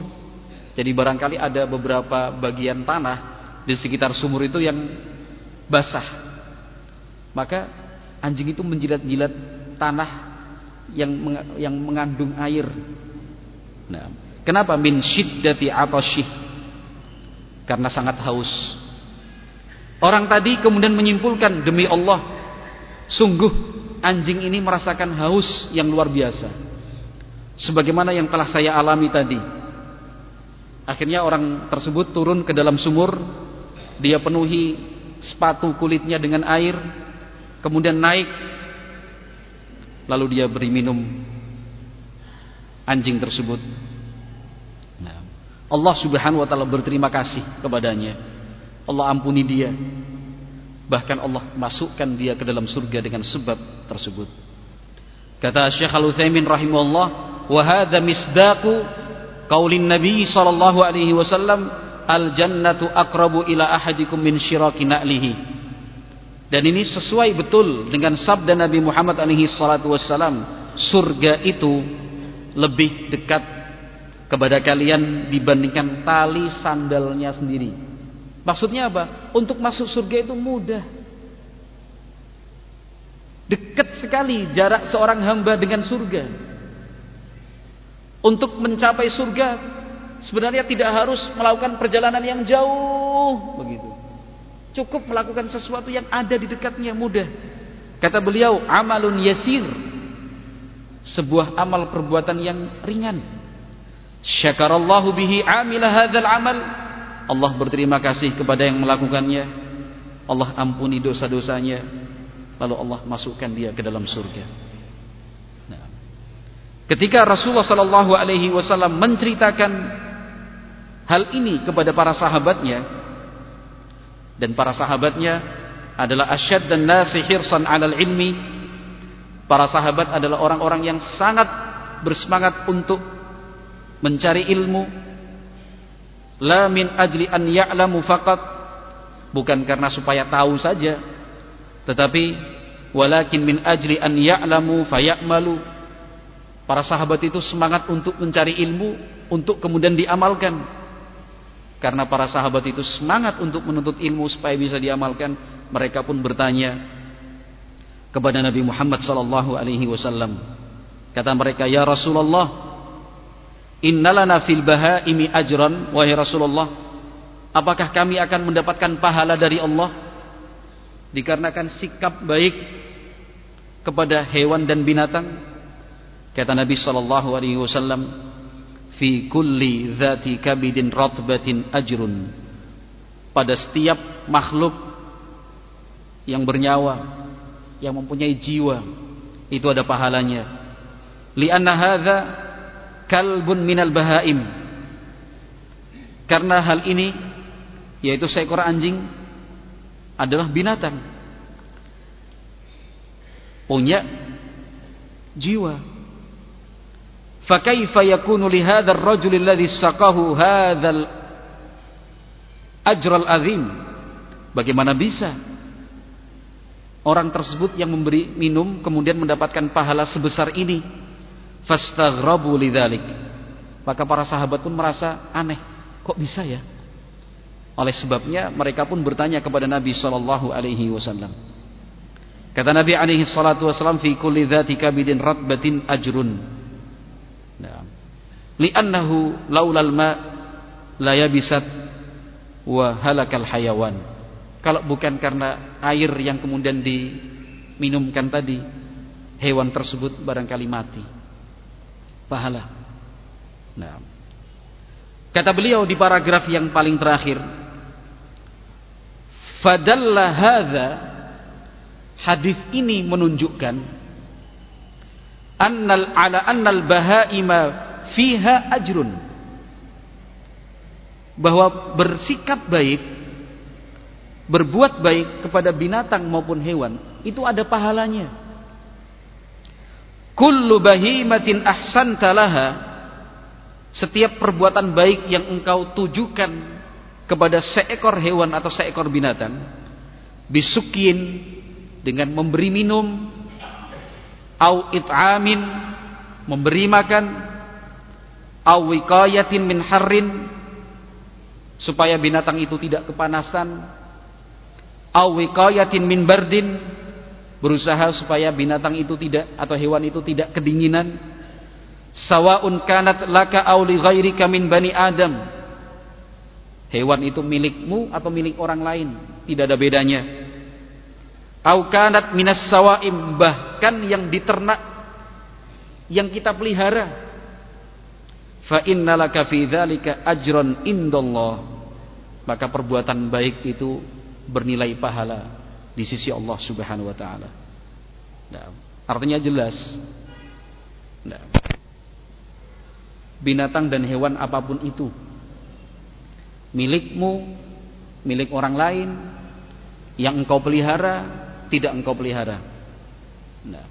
Jadi barangkali ada beberapa bagian tanah di sekitar sumur itu yang basah. Maka anjing itu menjilat-jilat tanah yang mengandung air. Nah, kenapa? Min syiddati atasyih, karena sangat haus. Orang tadi kemudian menyimpulkan, demi Allah, sungguh anjing ini merasakan haus yang luar biasa, sebagaimana yang telah saya alami tadi. Akhirnya orang tersebut turun ke dalam sumur, dia penuhi sepatu kulitnya dengan air, kemudian naik, lalu dia beri minum anjing tersebut. Nah, Allah subhanahu wa ta'ala berterima kasih kepadanya. Allah ampuni dia, bahkan Allah masukkan dia ke dalam surga dengan sebab tersebut. Kata Syekh Al-Utsaimin rahimahullah, wa hadza misdaqu qaulin Nabi sallallahu alaihi wasallam, al-jannatu aqrabu ila ahadikum min syiraki na'lihi. Dan ini sesuai betul dengan sabda Nabi Muhammad alaihi salatu wassalam, surga itu lebih dekat kepada kalian dibandingkan tali sandalnya sendiri. Maksudnya apa? Untuk masuk surga itu mudah, dekat sekali jarak seorang hamba dengan surga. Untuk mencapai surga sebenarnya tidak harus melakukan perjalanan yang jauh begitu. Cukup melakukan sesuatu yang ada di dekatnya, mudah. Kata beliau, amalun yasir, sebuah amal perbuatan yang ringan. Syakarallahu bihi amila hadzal amal, Allah berterima kasih kepada yang melakukannya. Allah ampuni dosa-dosanya, lalu Allah masukkan dia ke dalam surga. Ketika Rasulullah sallallahu alaihi wasallam menceritakan hal ini kepada para sahabatnya, dan para sahabatnya adalah asyad dan nasi hirsan 'alal ilmi, para sahabat adalah orang-orang yang sangat bersemangat untuk mencari ilmu, la min ajli an ya'lamu faqat, bukan karena supaya tahu saja, tetapi walakin min ajli an ya'lamu fayamalu. Para sahabat itu semangat untuk mencari ilmu, untuk kemudian diamalkan. Karena para sahabat itu semangat untuk menuntut ilmu supaya bisa diamalkan, mereka pun bertanya, kepada Nabi Muhammad sallallahu alaihi wasallam. Kata mereka, "Ya Rasulullah, innalana fil bahaimi ajran." Wahai Rasulullah, apakah kami akan mendapatkan pahala dari Allah dikarenakan sikap baik kepada hewan dan binatang? Kata Nabi sallallahu alaihi wasallam, "Fi kulli dzati kabidin ratbatin ajrun." Pada setiap makhluk yang bernyawa, yang mempunyai jiwa, itu ada pahalanya. Li'anna hadza kalbun minal bahaim. Karena hal ini, yaitu seekor anjing, adalah binatang, punya jiwa. Fakaifa yakunu li hadzal rajul alladhi saqahu hadzal ajral azim? Bagaimana bisa orang tersebut yang memberi minum kemudian mendapatkan pahala sebesar ini? Fastaghrabu lidzalik. Maka para sahabat pun merasa aneh, kok bisa ya? Oleh sebabnya mereka pun bertanya kepada Nabi sallallahu alaihi wasallam. Kata Nabi alaihi salatu wasallam, "Fi kulli dzati kabidin ratbatin ajrun." Nah, li'annahu laulal ma la yabisat wa halakal hayawan. Kalau bukan karena air yang kemudian diminumkan tadi, hewan tersebut barangkali mati. Pahala. Nah, kata beliau di paragraf yang paling terakhir, fadalla hadza, hadis ini menunjukkan annal bahaima fiha ajrun, bahwa bersikap baik, berbuat baik kepada binatang maupun hewan itu ada pahalanya. Kullu bahimatin ahsanta laha, setiap perbuatan baik yang engkau tujukan kepada seekor hewan atau seekor binatang, bisukin, dengan memberi minum, au it'amin, memberi makan, au wiqayatin min harrin, supaya binatang itu tidak kepanasan, au wiqayatin min bardin, berusaha supaya binatang itu tidak, atau hewan itu tidak kedinginan. Sawaun kanat laka aw li ghairika min bani Adam, hewan itu milikmu atau milik orang lain, tidak ada bedanya. Au kanat minas sawaim, bahkan yang diternak, yang kita pelihara, fa innalaka fi dzalika ajran indallah, maka perbuatan baik itu bernilai pahala di sisi Allah Subhanahu wa taala. Nah, artinya jelas. Nah, binatang dan hewan apapun itu, milikmu, milik orang lain, yang engkau pelihara, tidak engkau pelihara. Nah,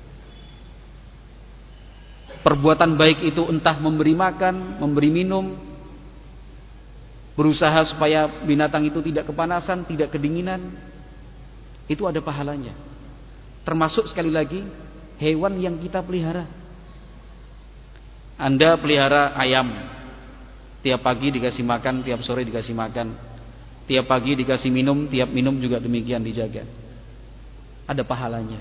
perbuatan baik itu entah memberi makan, memberi minum, berusaha supaya binatang itu tidak kepanasan, tidak kedinginan, itu ada pahalanya. Termasuk sekali lagi hewan yang kita pelihara. Anda pelihara ayam, tiap pagi dikasih makan, tiap sore dikasih makan, tiap pagi dikasih minum, tiap minum juga demikian dijaga, ada pahalanya.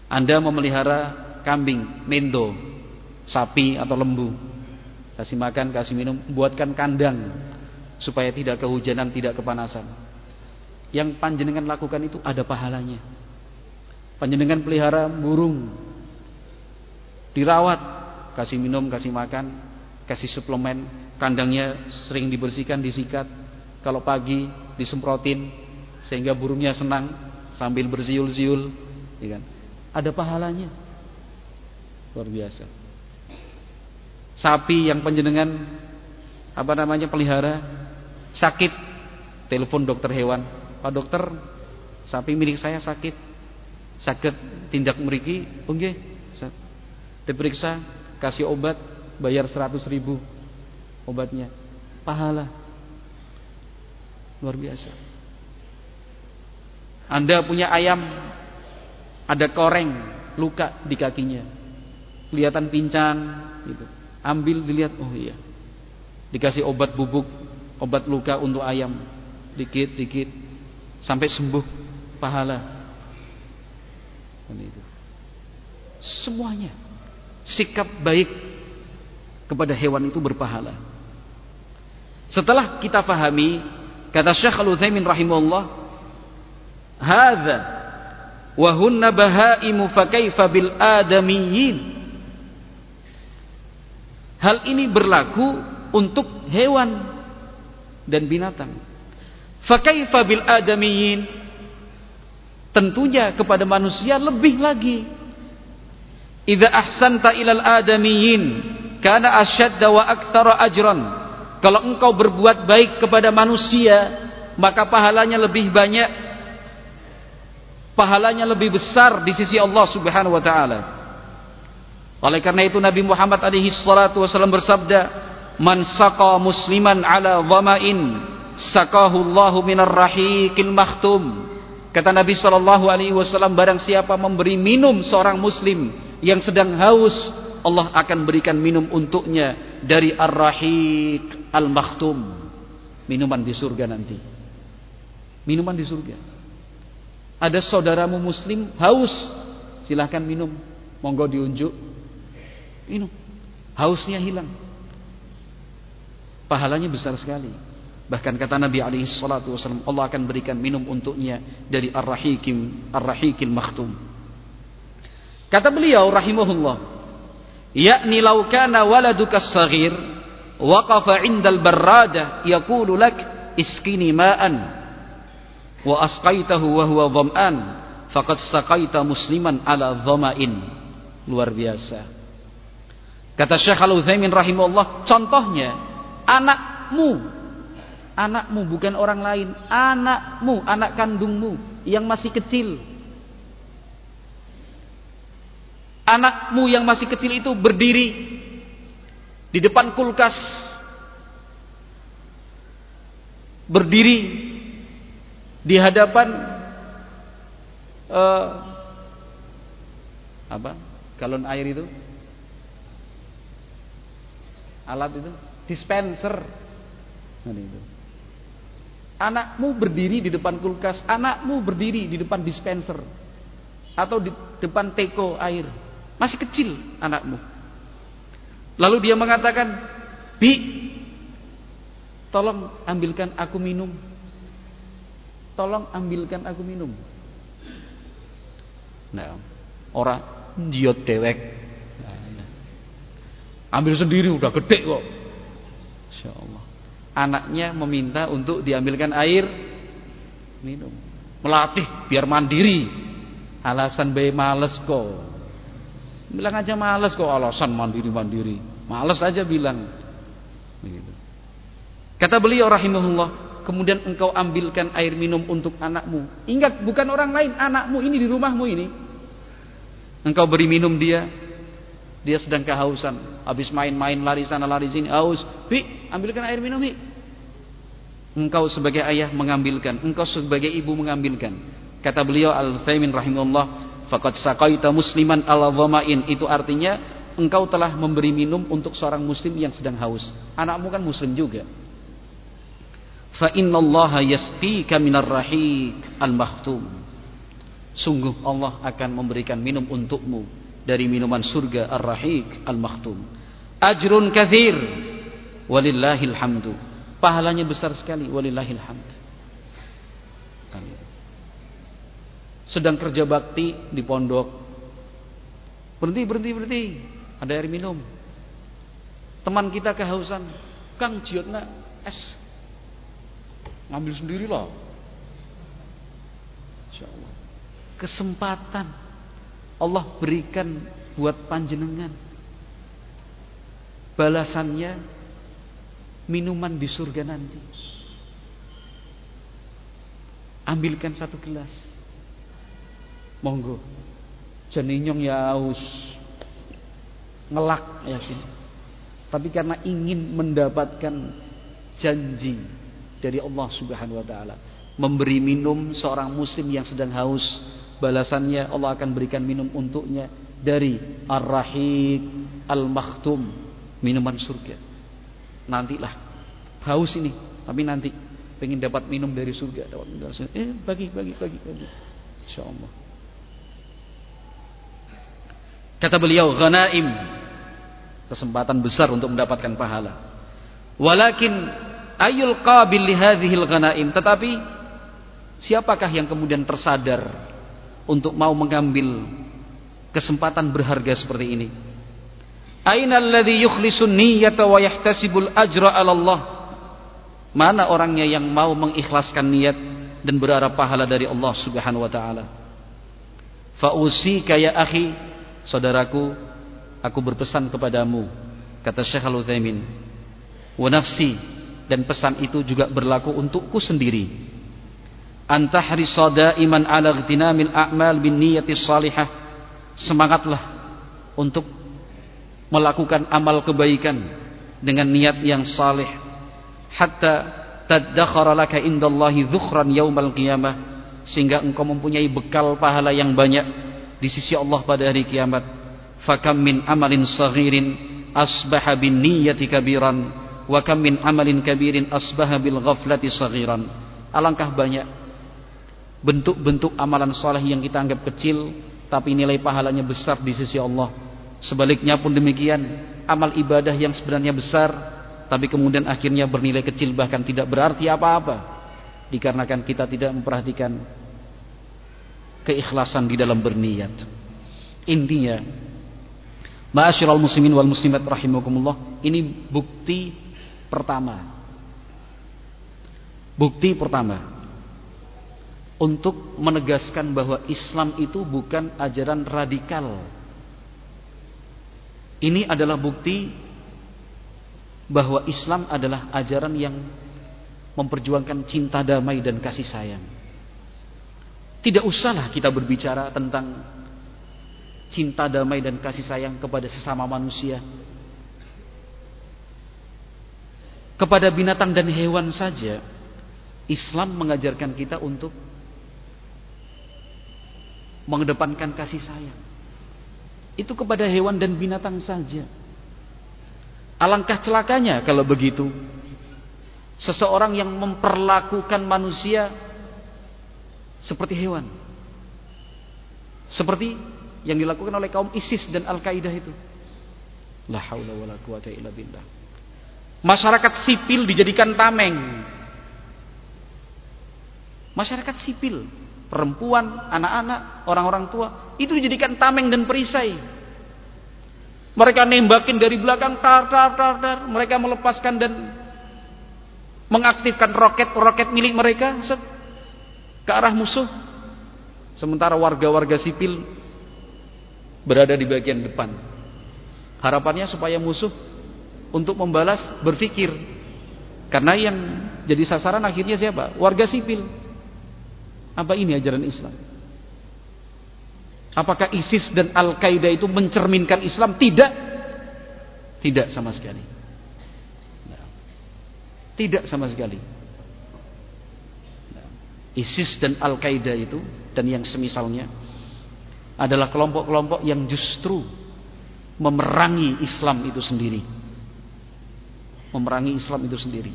Anda memelihara kambing, mendo, sapi atau lembu, kasih makan, kasih minum, buatkan kandang supaya tidak kehujanan, tidak kepanasan. Yang panjenengan lakukan itu ada pahalanya. Panjenengan pelihara burung, dirawat, kasih minum, kasih makan, kasih suplemen, kandangnya sering dibersihkan, disikat, kalau pagi disemprotin sehingga burungnya senang sambil bersiul-siul, ya kan? Ada pahalanya. Luar biasa. Sapi yang panjenengan pelihara sakit, telepon dokter hewan, "Pak dokter, sapi milik saya sakit, saged tindak mriki?" "Oh nggih." Diperiksa, kasih obat, bayar 100.000 obatnya, pahala. Luar biasa. Anda punya ayam, ada koreng, luka di kakinya, kelihatan pincang gitu. Ambil, dilihat, oh iya, dikasih obat bubuk, obat luka untuk ayam, dikit-dikit sampai sembuh, pahala. Itu. Semuanya sikap baik kepada hewan itu berpahala. Setelah kita pahami, kata Syekh Al-Utsaimin rahimahullah, hadza wa hunna bahaimu fa kaifa bil adamiyyin. Hal ini berlaku untuk hewan dan binatang. Fa kaifa bil adamiyyin, tentunya kepada manusia lebih lagi. Idza ahsanta ilal adamiyyin kana asyadda wa aktsara ajran. Kalau engkau berbuat baik kepada manusia, maka pahalanya lebih banyak, pahalanya lebih besar di sisi Allah Subhanahu wa taala. Oleh karena itu Nabi Muhammad alaihi salatu wasallam bersabda, "Man saqa musliman ala dhama'in, saqahu Allahu minar rahiqil makhtum." Kata Nabi sallallahu alaihi wasallam, barang siapa memberi minum seorang muslim yang sedang haus, Allah akan berikan minum untuknya dari ar-rahiq al-makhtum, minuman di surga nanti. Minuman di surga. Ada saudaramu muslim haus, silahkan minum, monggo diunjuk, minum, hausnya hilang, pahalanya besar sekali. Bahkan kata Nabi alaihi salatu wasallam, Allah akan berikan minum untuknya dari ar-rahiqil makhtum. Kata beliau rahimahullah, yakni law kana waladuka as-saghir waqafa 'indal barrada yaqulu lak iskini ma'an wa asqaitahu wa huwa dham'an faqad saqaita musliman ala dhama'in. Luar biasa. Kata Syekh Al-Utsaimin rahimahullah, contohnya anakmu bukan orang lain, anakmu, anak kandungmu yang masih kecil. Anakmu yang masih kecil itu berdiri di depan kulkas, berdiri di hadapan galon air itu, alat itu, dispenser. Itu. Anakmu berdiri di depan kulkas, anakmu berdiri di depan dispenser atau di depan teko air. Masih kecil anakmu. Lalu dia mengatakan, "Bi, tolong ambilkan aku minum. Tolong ambilkan aku minum." Nah, orang jiot dewek. Ambil sendiri udah gede kok. Insyaallah. Anaknya meminta untuk diambilkan air minum. Melatih biar mandiri. Alasan bae males kok. Bilang aja males kok, alasan mandiri. Males aja bilang. Begitu. Kata beliau rahimahullah, kemudian engkau ambilkan air minum untuk anakmu. Ingat, bukan orang lain, anakmu ini di rumahmu ini. Engkau beri minum dia sedang kehausan, habis main-main lari sana lari sini, haus. Bi, ambilkan air minum, Bi. Engkau sebagai ayah mengambilkan, engkau sebagai ibu mengambilkan. Kata beliau Al-Utsaimin rahimahullah, faqad saqaita musliman ala dhama'in. Itu artinya engkau telah memberi minum untuk seorang muslim yang sedang haus. Anakmu kan muslim juga. Fa innallaha yasqika minar rahiq al-makhtum. Sungguh Allah akan memberikan minum untukmu dari minuman surga ar-rahiq al-makhtum. Ajrun katsir walillahil hamdu. Pahalanya besar sekali, walillahil hamd. Sedang kerja bakti di pondok, berhenti, ada air minum. Teman kita kehausan, Kang jiotna es, ngambil sendirilah. Insyaallah. Kesempatan Allah berikan buat panjenengan, balasannya minuman di surga nanti. Ambilkan satu gelas, monggo. Jeninyong ya haus, ngelak yakin. Tapi karena ingin mendapatkan janji dari Allah Subhanahu wa taala, memberi minum seorang muslim yang sedang haus, balasannya Allah akan berikan minum untuknya dari ar-rahiq al-makhtum, minuman surga. Nantilah haus ini, tapi nanti pengen dapat minum dari surga, dapat minum dari surga. Bagi. Insyaallah. Kata beliau, ghanaim, kesempatan besar untuk mendapatkan pahala. Walakin ayul qabil li hadhil ghanaim, tetapi siapakah yang kemudian tersadar untuk mau mengambil kesempatan berharga seperti ini? Aina alladhi yukhlisun niyyata wa yahtasibul ajra 'ala Allah? Mana orangnya yang mau mengikhlaskan niat dan berharap pahala dari Allah Subhanahu wa taala? Fa usika ya akhi, saudaraku, aku berpesan kepadamu, kata Syekh Al-Utsaimin, wa nafsi, dan pesan itu juga berlaku untukku sendiri. Antahrisa daiman ala ightinamil a'mal bin niyyati shalihah. Semangatlah untuk melakukan amal kebaikan dengan niat yang saleh, hatta tadakhara laka indallahi dhukhran yaumal qiyamah, sehingga engkau mempunyai bekal pahala yang banyak di sisi Allah pada hari kiamat. Fakam min amalin saghirin asbaha bin niyyati kabiran, wa kam min amalin kabirin asbaha bil ghaflati saghiran. Alangkah banyak bentuk-bentuk amalan saleh yang kita anggap kecil tapi nilai pahalanya besar di sisi Allah. Sebaliknya pun demikian, amal ibadah yang sebenarnya besar tapi kemudian akhirnya bernilai kecil, bahkan tidak berarti apa-apa, dikarenakan kita tidak memperhatikan keikhlasan di dalam berniat. Intinya, ma'asyiral muslimin wal muslimat rahimakumullah, ini bukti pertama. Bukti pertama untuk menegaskan bahwa Islam itu bukan ajaran radikal. Ini adalah bukti bahwa Islam adalah ajaran yang memperjuangkan cinta damai dan kasih sayang. Tidak usahlah kita berbicara tentang cinta damai dan kasih sayang kepada sesama manusia. Kepada binatang dan hewan saja Islam mengajarkan kita untuk mengedepankan kasih sayang. Itu kepada hewan dan binatang saja. Alangkah celakanya kalau begitu, seseorang yang memperlakukan manusia seperti hewan, seperti yang dilakukan oleh kaum ISIS dan Al-Qaeda itu. La haula wala quwata illa billah. Masyarakat sipil dijadikan tameng. Masyarakat sipil, perempuan, anak-anak, orang-orang tua, itu dijadikan tameng dan perisai. Mereka nembakin dari belakang, tar. Mereka melepaskan dan mengaktifkan roket milik mereka ke arah musuh. Sementara warga-warga sipil berada di bagian depan. Harapannya supaya musuh untuk membalas berpikir, karena yang jadi sasaran akhirnya siapa? Warga sipil. Apa ini ajaran Islam? Apakah ISIS dan Al-Qaeda itu mencerminkan Islam? Tidak. Tidak sama sekali. Tidak sama sekali. ISIS dan Al-Qaeda itu dan yang semisalnya adalah kelompok-kelompok yang justru memerangi Islam itu sendiri. Memerangi Islam itu sendiri.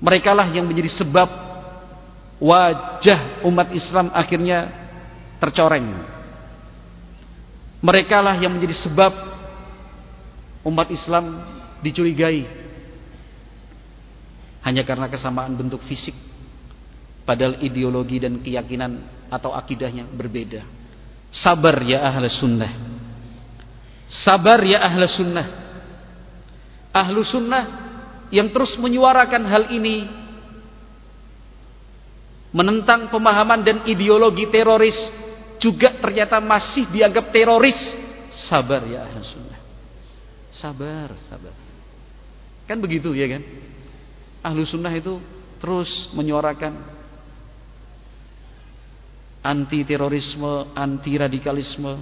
Merekalah yang menjadi sebab wajah umat Islam akhirnya tercoreng. Merekalah yang menjadi sebab umat Islam dicurigai hanya karena kesamaan bentuk fisik, padahal ideologi dan keyakinan atau akidahnya berbeda. Sabar ya ahli sunnah. Sabar ya ahli sunnah. Ahlu sunnah yang terus menyuarakan hal ini, menentang pemahaman dan ideologi teroris, juga ternyata masih dianggap teroris. Sabar ya ahli sunnah. Sabar. Kan begitu ya kan? Ahlu sunnah itu terus menyuarakan anti terorisme, anti radikalisme,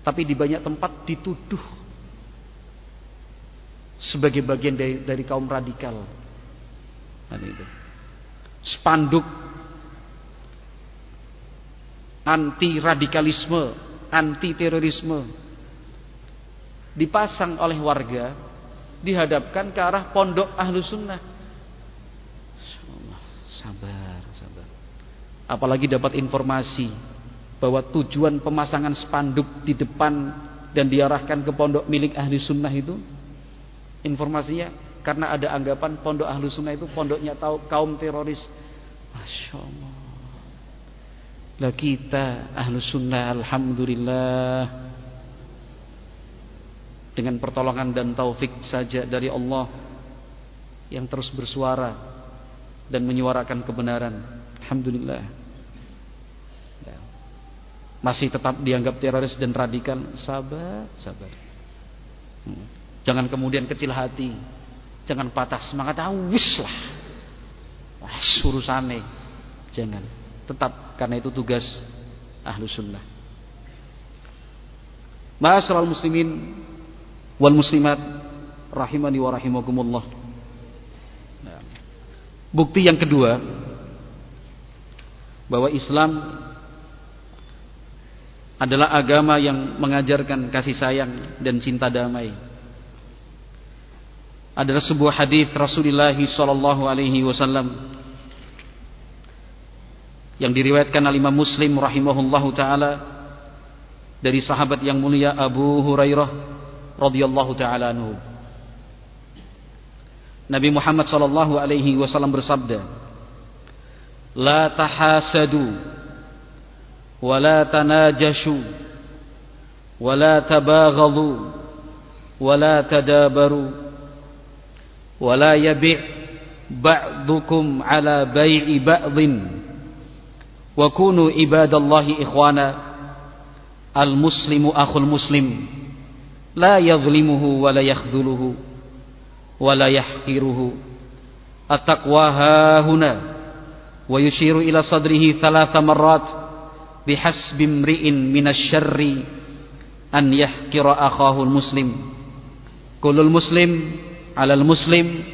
tapi di banyak tempat dituduh sebagai bagian dari kaum radikal. Itu. Spanduk anti radikalisme, anti terorisme dipasang oleh warga, dihadapkan ke arah pondok ahlu sunnah. Sabar. Apalagi dapat informasi bahwa tujuan pemasangan spanduk di depan dan diarahkan ke pondok milik ahli sunnah itu, informasinya karena ada anggapan pondok ahli sunnah itu pondoknya kaum teroris. Masya Allah. Lah kita ahli sunnah alhamdulillah dengan pertolongan dan taufik saja dari Allah yang terus bersuara dan menyuarakan kebenaran, alhamdulillah. Masih tetap dianggap teroris dan radikal, sabar. Jangan kemudian kecil hati, jangan patah semangat, wis lah, urusane, jangan. Tetap, karena itu tugas ahlu sunnah. Ma'asyiral muslimin wal muslimat rahimani wa rahimakumullah. Bukti yang kedua bahwa Islam adalah agama yang mengajarkan kasih sayang dan cinta damai adalah sebuah hadis Rasulullah sallallahu alaihi wasallam yang diriwayatkan oleh Imam Muslim rahimahullahu taala dari sahabat yang mulia Abu Hurairah radhiyallahu taala anhu. Nabi Muhammad sallallahu alaihi wasallam bersabda, "La tahasadu ولا تناجشوا ولا تباغضوا ولا تدابروا ولا يبيع بعضكم على بيع بعض وكونوا عباد الله إخوانا المسلم أخو المسلم لا يظلمه ولا يخذله ولا يحقره التقوى هاهنا ويشير إلى صدره 3 مرات bihasbi imri'in minasyarri an yahqira akhahul muslim kullul muslim 'alal muslim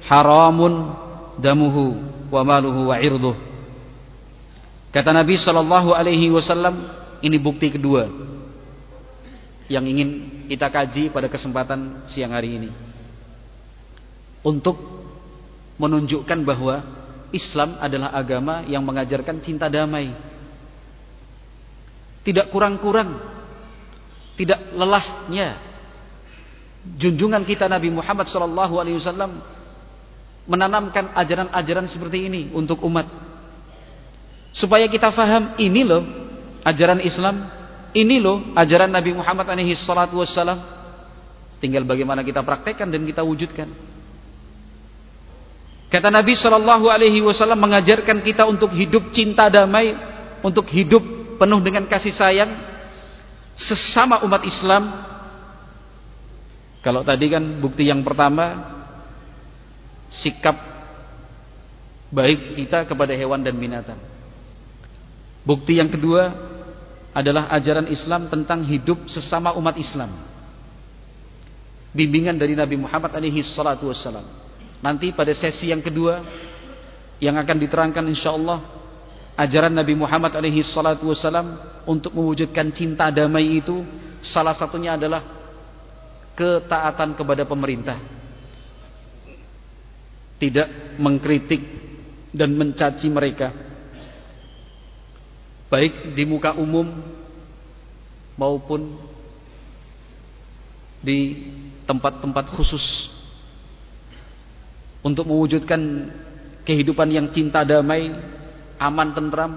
haramun damuhu wa maluhu wa 'irduh." Kata Nabi sallallahu alaihi wasallam, ini bukti kedua yang ingin kita kaji pada kesempatan siang hari ini untuk menunjukkan bahwa Islam adalah agama yang mengajarkan cinta damai. Tidak kurang-kurang, tidak lelahnya junjungan kita Nabi Muhammad SAW menanamkan ajaran-ajaran seperti ini untuk umat, supaya kita faham ini loh ajaran Islam, ini loh ajaran Nabi Muhammad SAW. Tinggal bagaimana kita praktekkan dan kita wujudkan. Kata Nabi SAW mengajarkan kita untuk hidup cinta damai, untuk hidup penuh dengan kasih sayang sesama umat Islam. Kalau tadi kan bukti yang pertama sikap baik kita kepada hewan dan binatang. Bukti yang kedua adalah ajaran Islam tentang hidup sesama umat Islam. Bimbingan dari Nabi Muhammad SAW. Nanti pada sesi yang kedua yang akan diterangkan insyaallah ajaran Nabi Muhammad SAW untuk mewujudkan cinta damai itu salah satunya adalah ketaatan kepada pemerintah, tidak mengkritik dan mencaci mereka baik di muka umum maupun di tempat-tempat khusus. Untuk mewujudkan kehidupan yang cinta damai, aman, tentram,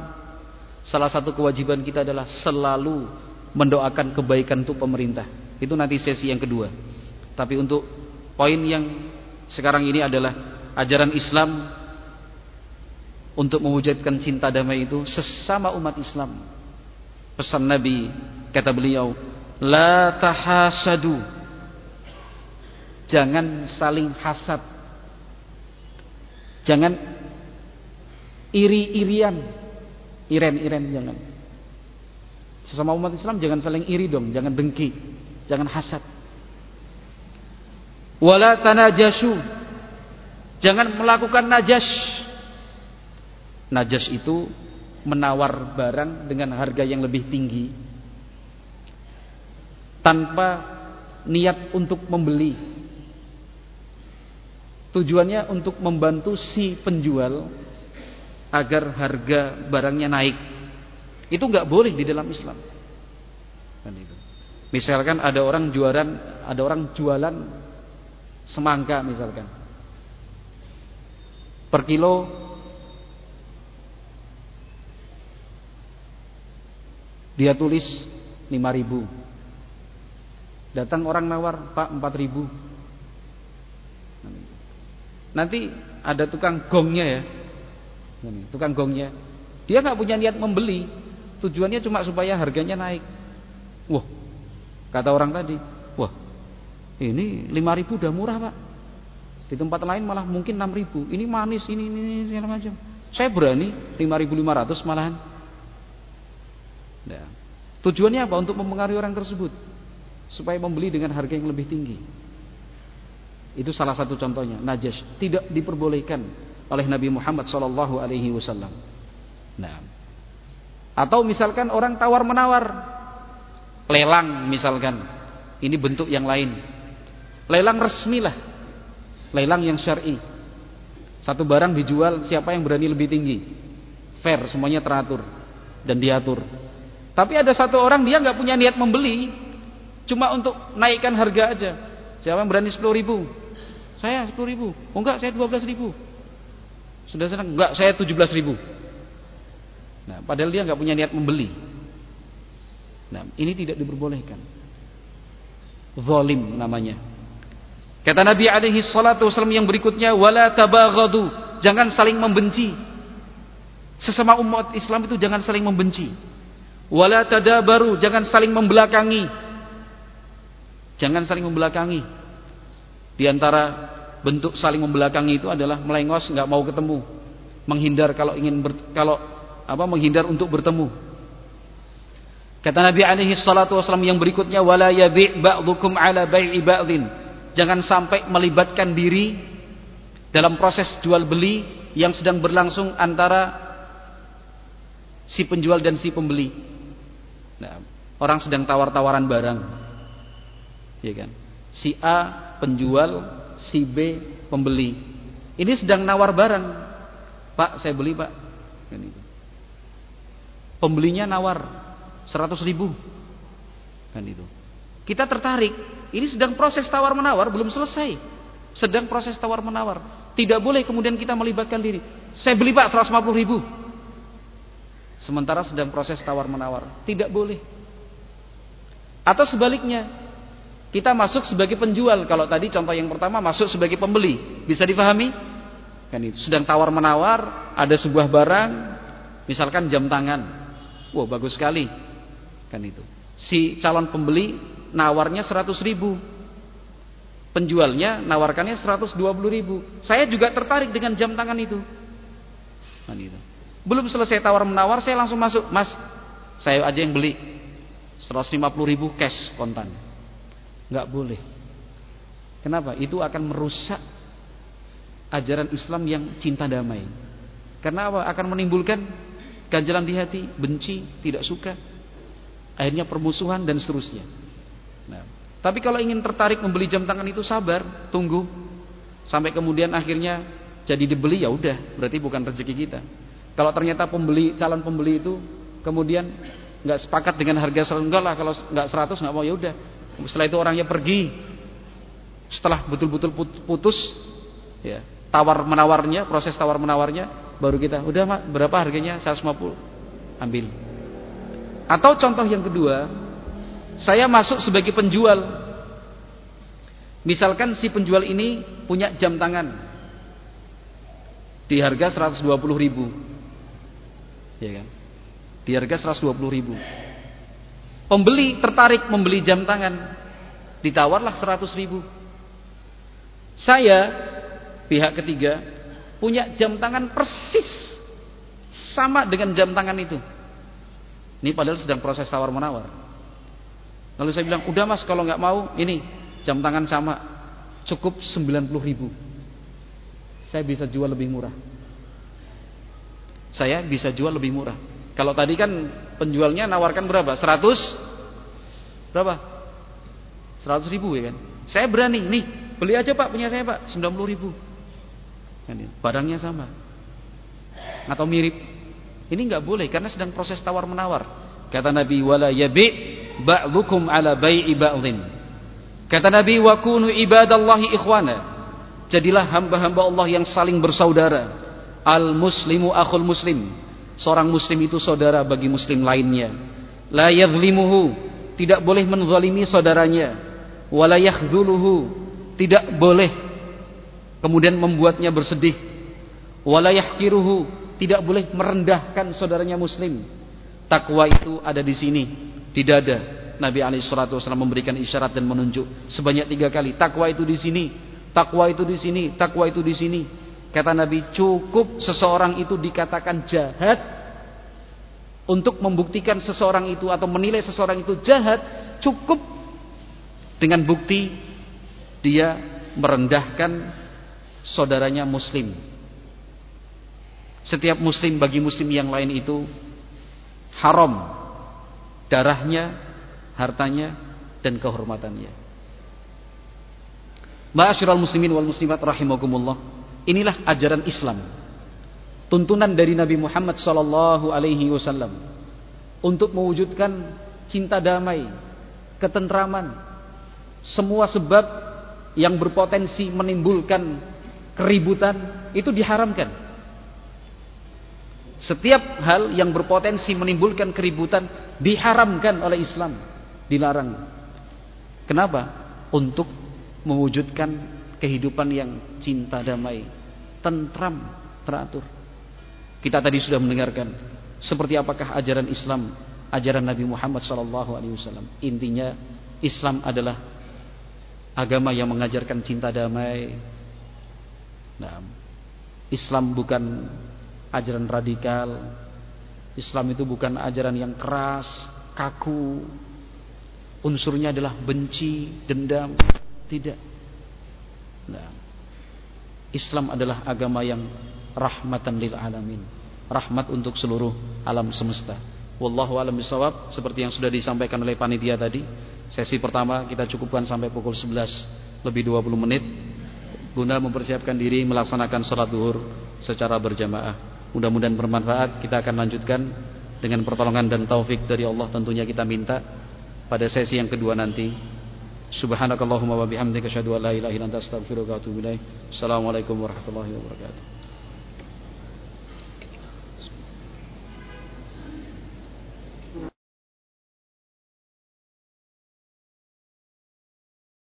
salah satu kewajiban kita adalah selalu mendoakan kebaikan untuk pemerintah. Itu nanti sesi yang kedua. Tapi untuk poin yang sekarang ini adalah ajaran Islam untuk mewujudkan cinta damai itu sesama umat Islam. Pesan Nabi, kata beliau, la tahasadu, jangan saling hasad, jangan iri-irian, iren-iren, jangan. Sesama umat Islam jangan saling iri dong, jangan dengki, jangan hasad. Wala tanajashu, jangan melakukan najas. Najas itu menawar barang dengan harga yang lebih tinggi tanpa niat untuk membeli. Tujuannya untuk membantu si penjual agar harga barangnya naik. Itu nggak boleh di dalam Islam. Kan itu. Misalkan ada orang jualan semangka misalkan. Per kilo dia tulis 5.000. Datang orang nawar, Pak 4.000. Nanti ada tukang gongnya ya. Tukang gongnya. Dia nggak punya niat membeli. Tujuannya cuma supaya harganya naik. Wah, kata orang tadi, wah ini 5.000 udah murah Pak. Di tempat lain malah mungkin 6.000. Ini manis, ini segala macam. Saya berani 5.500 malahan. Nah, tujuannya apa? Untuk mempengaruhi orang tersebut supaya membeli dengan harga yang lebih tinggi. Itu salah satu contohnya. Najas tidak diperbolehkan oleh Nabi Muhammad SAW. Nah, atau misalkan orang tawar menawar, lelang misalkan, ini bentuk yang lain. Lelang resmi lah, lelang yang syar'i. Satu barang dijual, siapa yang berani lebih tinggi, fair, semuanya teratur dan diatur. Tapi ada satu orang dia nggak punya niat membeli, cuma untuk naikkan harga aja. Siapa yang berani 10.000? Saya 10.000. Oh enggak, saya 12.000. Sudah senang? Enggak, saya 17.000. Nah, padahal dia nggak punya niat membeli. Nah, ini tidak diperbolehkan. Zalim namanya. Kata Nabi alaihi salatu wasallam yang berikutnya, wala tabaghadu, jangan saling membenci. Sesama umat Islam itu jangan saling membenci. Wala tadabaru, jangan saling membelakangi. Jangan saling membelakangi. Di antara bentuk saling membelakangi itu adalah melengos, nggak mau ketemu, menghindar kalau menghindar untuk bertemu. Kata Nabi alaihi salatu wasallam yang berikutnya, wala yabi' ba'dukum ala bai'i ba'din. Jangan sampai melibatkan diri dalam proses jual beli yang sedang berlangsung antara si penjual dan si pembeli. Nah, orang sedang tawar-tawaran barang, ya kan? Si A penjual, si B pembeli. Ini sedang nawar barang. Pak, saya beli Pak. Pembelinya nawar 100.000. Kan itu. Kita tertarik. Ini sedang proses tawar menawar, belum selesai. Sedang proses tawar menawar. Tidak boleh kemudian kita melibatkan diri. Saya beli Pak 150.000. Sementara sedang proses tawar menawar. Tidak boleh. Atau sebaliknya, kita masuk sebagai penjual. Kalau tadi contoh yang pertama masuk sebagai pembeli, bisa dipahami? Kan itu. Sedang tawar menawar, ada sebuah barang, misalkan jam tangan. Wah, bagus sekali. Kan itu. Si calon pembeli nawarnya 100.000. Penjualnya nawarkannya 120.000. Saya juga tertarik dengan jam tangan itu. Kan itu. Belum selesai tawar menawar, saya langsung masuk. Mas, saya aja yang beli. 150.000 cash kontan. Nggak boleh. Kenapa? Itu akan merusak ajaran Islam yang cinta damai. Karena apa? Akan menimbulkan ganjalan di hati, benci, tidak suka, akhirnya permusuhan dan seterusnya. Nah, tapi kalau ingin tertarik membeli jam tangan itu sabar, tunggu sampai kemudian akhirnya jadi dibeli, ya udah, berarti bukan rezeki kita. Kalau ternyata calon pembeli itu kemudian nggak sepakat dengan harga, enggak lah, kalau nggak 100 nggak mau, ya udah. Setelah itu orangnya pergi. Setelah betul-betul putus, ya, tawar menawarnya, proses tawar menawarnya, baru kita, udah Mak, berapa harganya? 150. Ambil. Atau contoh yang kedua, saya masuk sebagai penjual. Misalkan si penjual ini punya jam tangan di harga 120.000. Ya kan? Di harga 120.000. Pembeli tertarik membeli jam tangan, ditawarlah 100.000. Saya, pihak ketiga, punya jam tangan persis sama dengan jam tangan itu. Ini padahal sedang proses tawar menawar. Lalu saya bilang, udah Mas, kalau nggak mau, ini jam tangan sama, cukup 90.000. Saya bisa jual lebih murah. Saya bisa jual lebih murah. Kalau tadi kan penjualnya nawarkan berapa? 100 berapa? 100.000 ya kan? Saya berani, nih beli aja Pak, punya saya Pak, 90.000. Barangnya sama atau mirip. Ini nggak boleh karena sedang proses tawar menawar. Kata Nabi, wala yabi' ba'dukum ala bai'i ba'dhin. Kata Nabi, wa kunu ibadallahi ikhwana. Jadilah hamba-hamba Allah yang saling bersaudara. Al muslimu akhul muslim. Seorang muslim itu saudara bagi muslim lainnya. La yadhlimuhu, tidak boleh menzalimi saudaranya. Wa la yakhdhuluhu, tidak boleh kemudian membuatnya bersedih. Wa la yahqiruhu, tidak boleh merendahkan saudaranya muslim. Takwa itu ada di sini, di dada. Nabi SAW memberikan isyarat dan menunjuk sebanyak 3 kali. Takwa itu di sini, takwa itu di sini, takwa itu di sini. Kata Nabi, cukup seseorang itu dikatakan jahat untuk membuktikan seseorang itu atau menilai seseorang itu jahat, cukup dengan bukti dia merendahkan saudaranya muslim. Setiap muslim bagi muslim yang lain itu haram darahnya, hartanya, dan kehormatannya. Ma'asyiral muslimin wal muslimat rahimakumullah. Inilah ajaran Islam, tuntunan dari Nabi Muhammad sallallahu alaihi wasallam untuk mewujudkan cinta damai, ketentraman. Semua sebab yang berpotensi menimbulkan keributan itu diharamkan. Setiap hal yang berpotensi menimbulkan keributan diharamkan oleh Islam, dilarang. Kenapa? Untuk mewujudkan kehidupan yang cinta damai, tentram, teratur. Kita tadi sudah mendengarkan seperti apakah ajaran Islam, ajaran Nabi Muhammad SAW. Intinya Islam adalah agama yang mengajarkan cinta damai. Nah, Islam bukan ajaran radikal. Islam itu bukan ajaran yang keras, kaku. Unsurnya adalah benci, dendam. Tidak. Nah, Islam adalah agama yang rahmatan lil alamin, rahmat untuk seluruh alam semesta. Wallahu a'lam bishawab. Seperti yang sudah disampaikan oleh panitia tadi, sesi pertama kita cukupkan sampai pukul 11 lebih 20 menit guna mempersiapkan diri melaksanakan salat zuhur secara berjamaah. Mudah-mudahan bermanfaat. Kita akan lanjutkan dengan pertolongan dan taufik dari Allah, tentunya kita minta pada sesi yang kedua nanti. Subhanakallahumma wa bihamdika asyhadu an la ilaha illa anta astaghfiruka wa atubu ilaik. Assalamualaikum warahmatullahi wabarakatuh.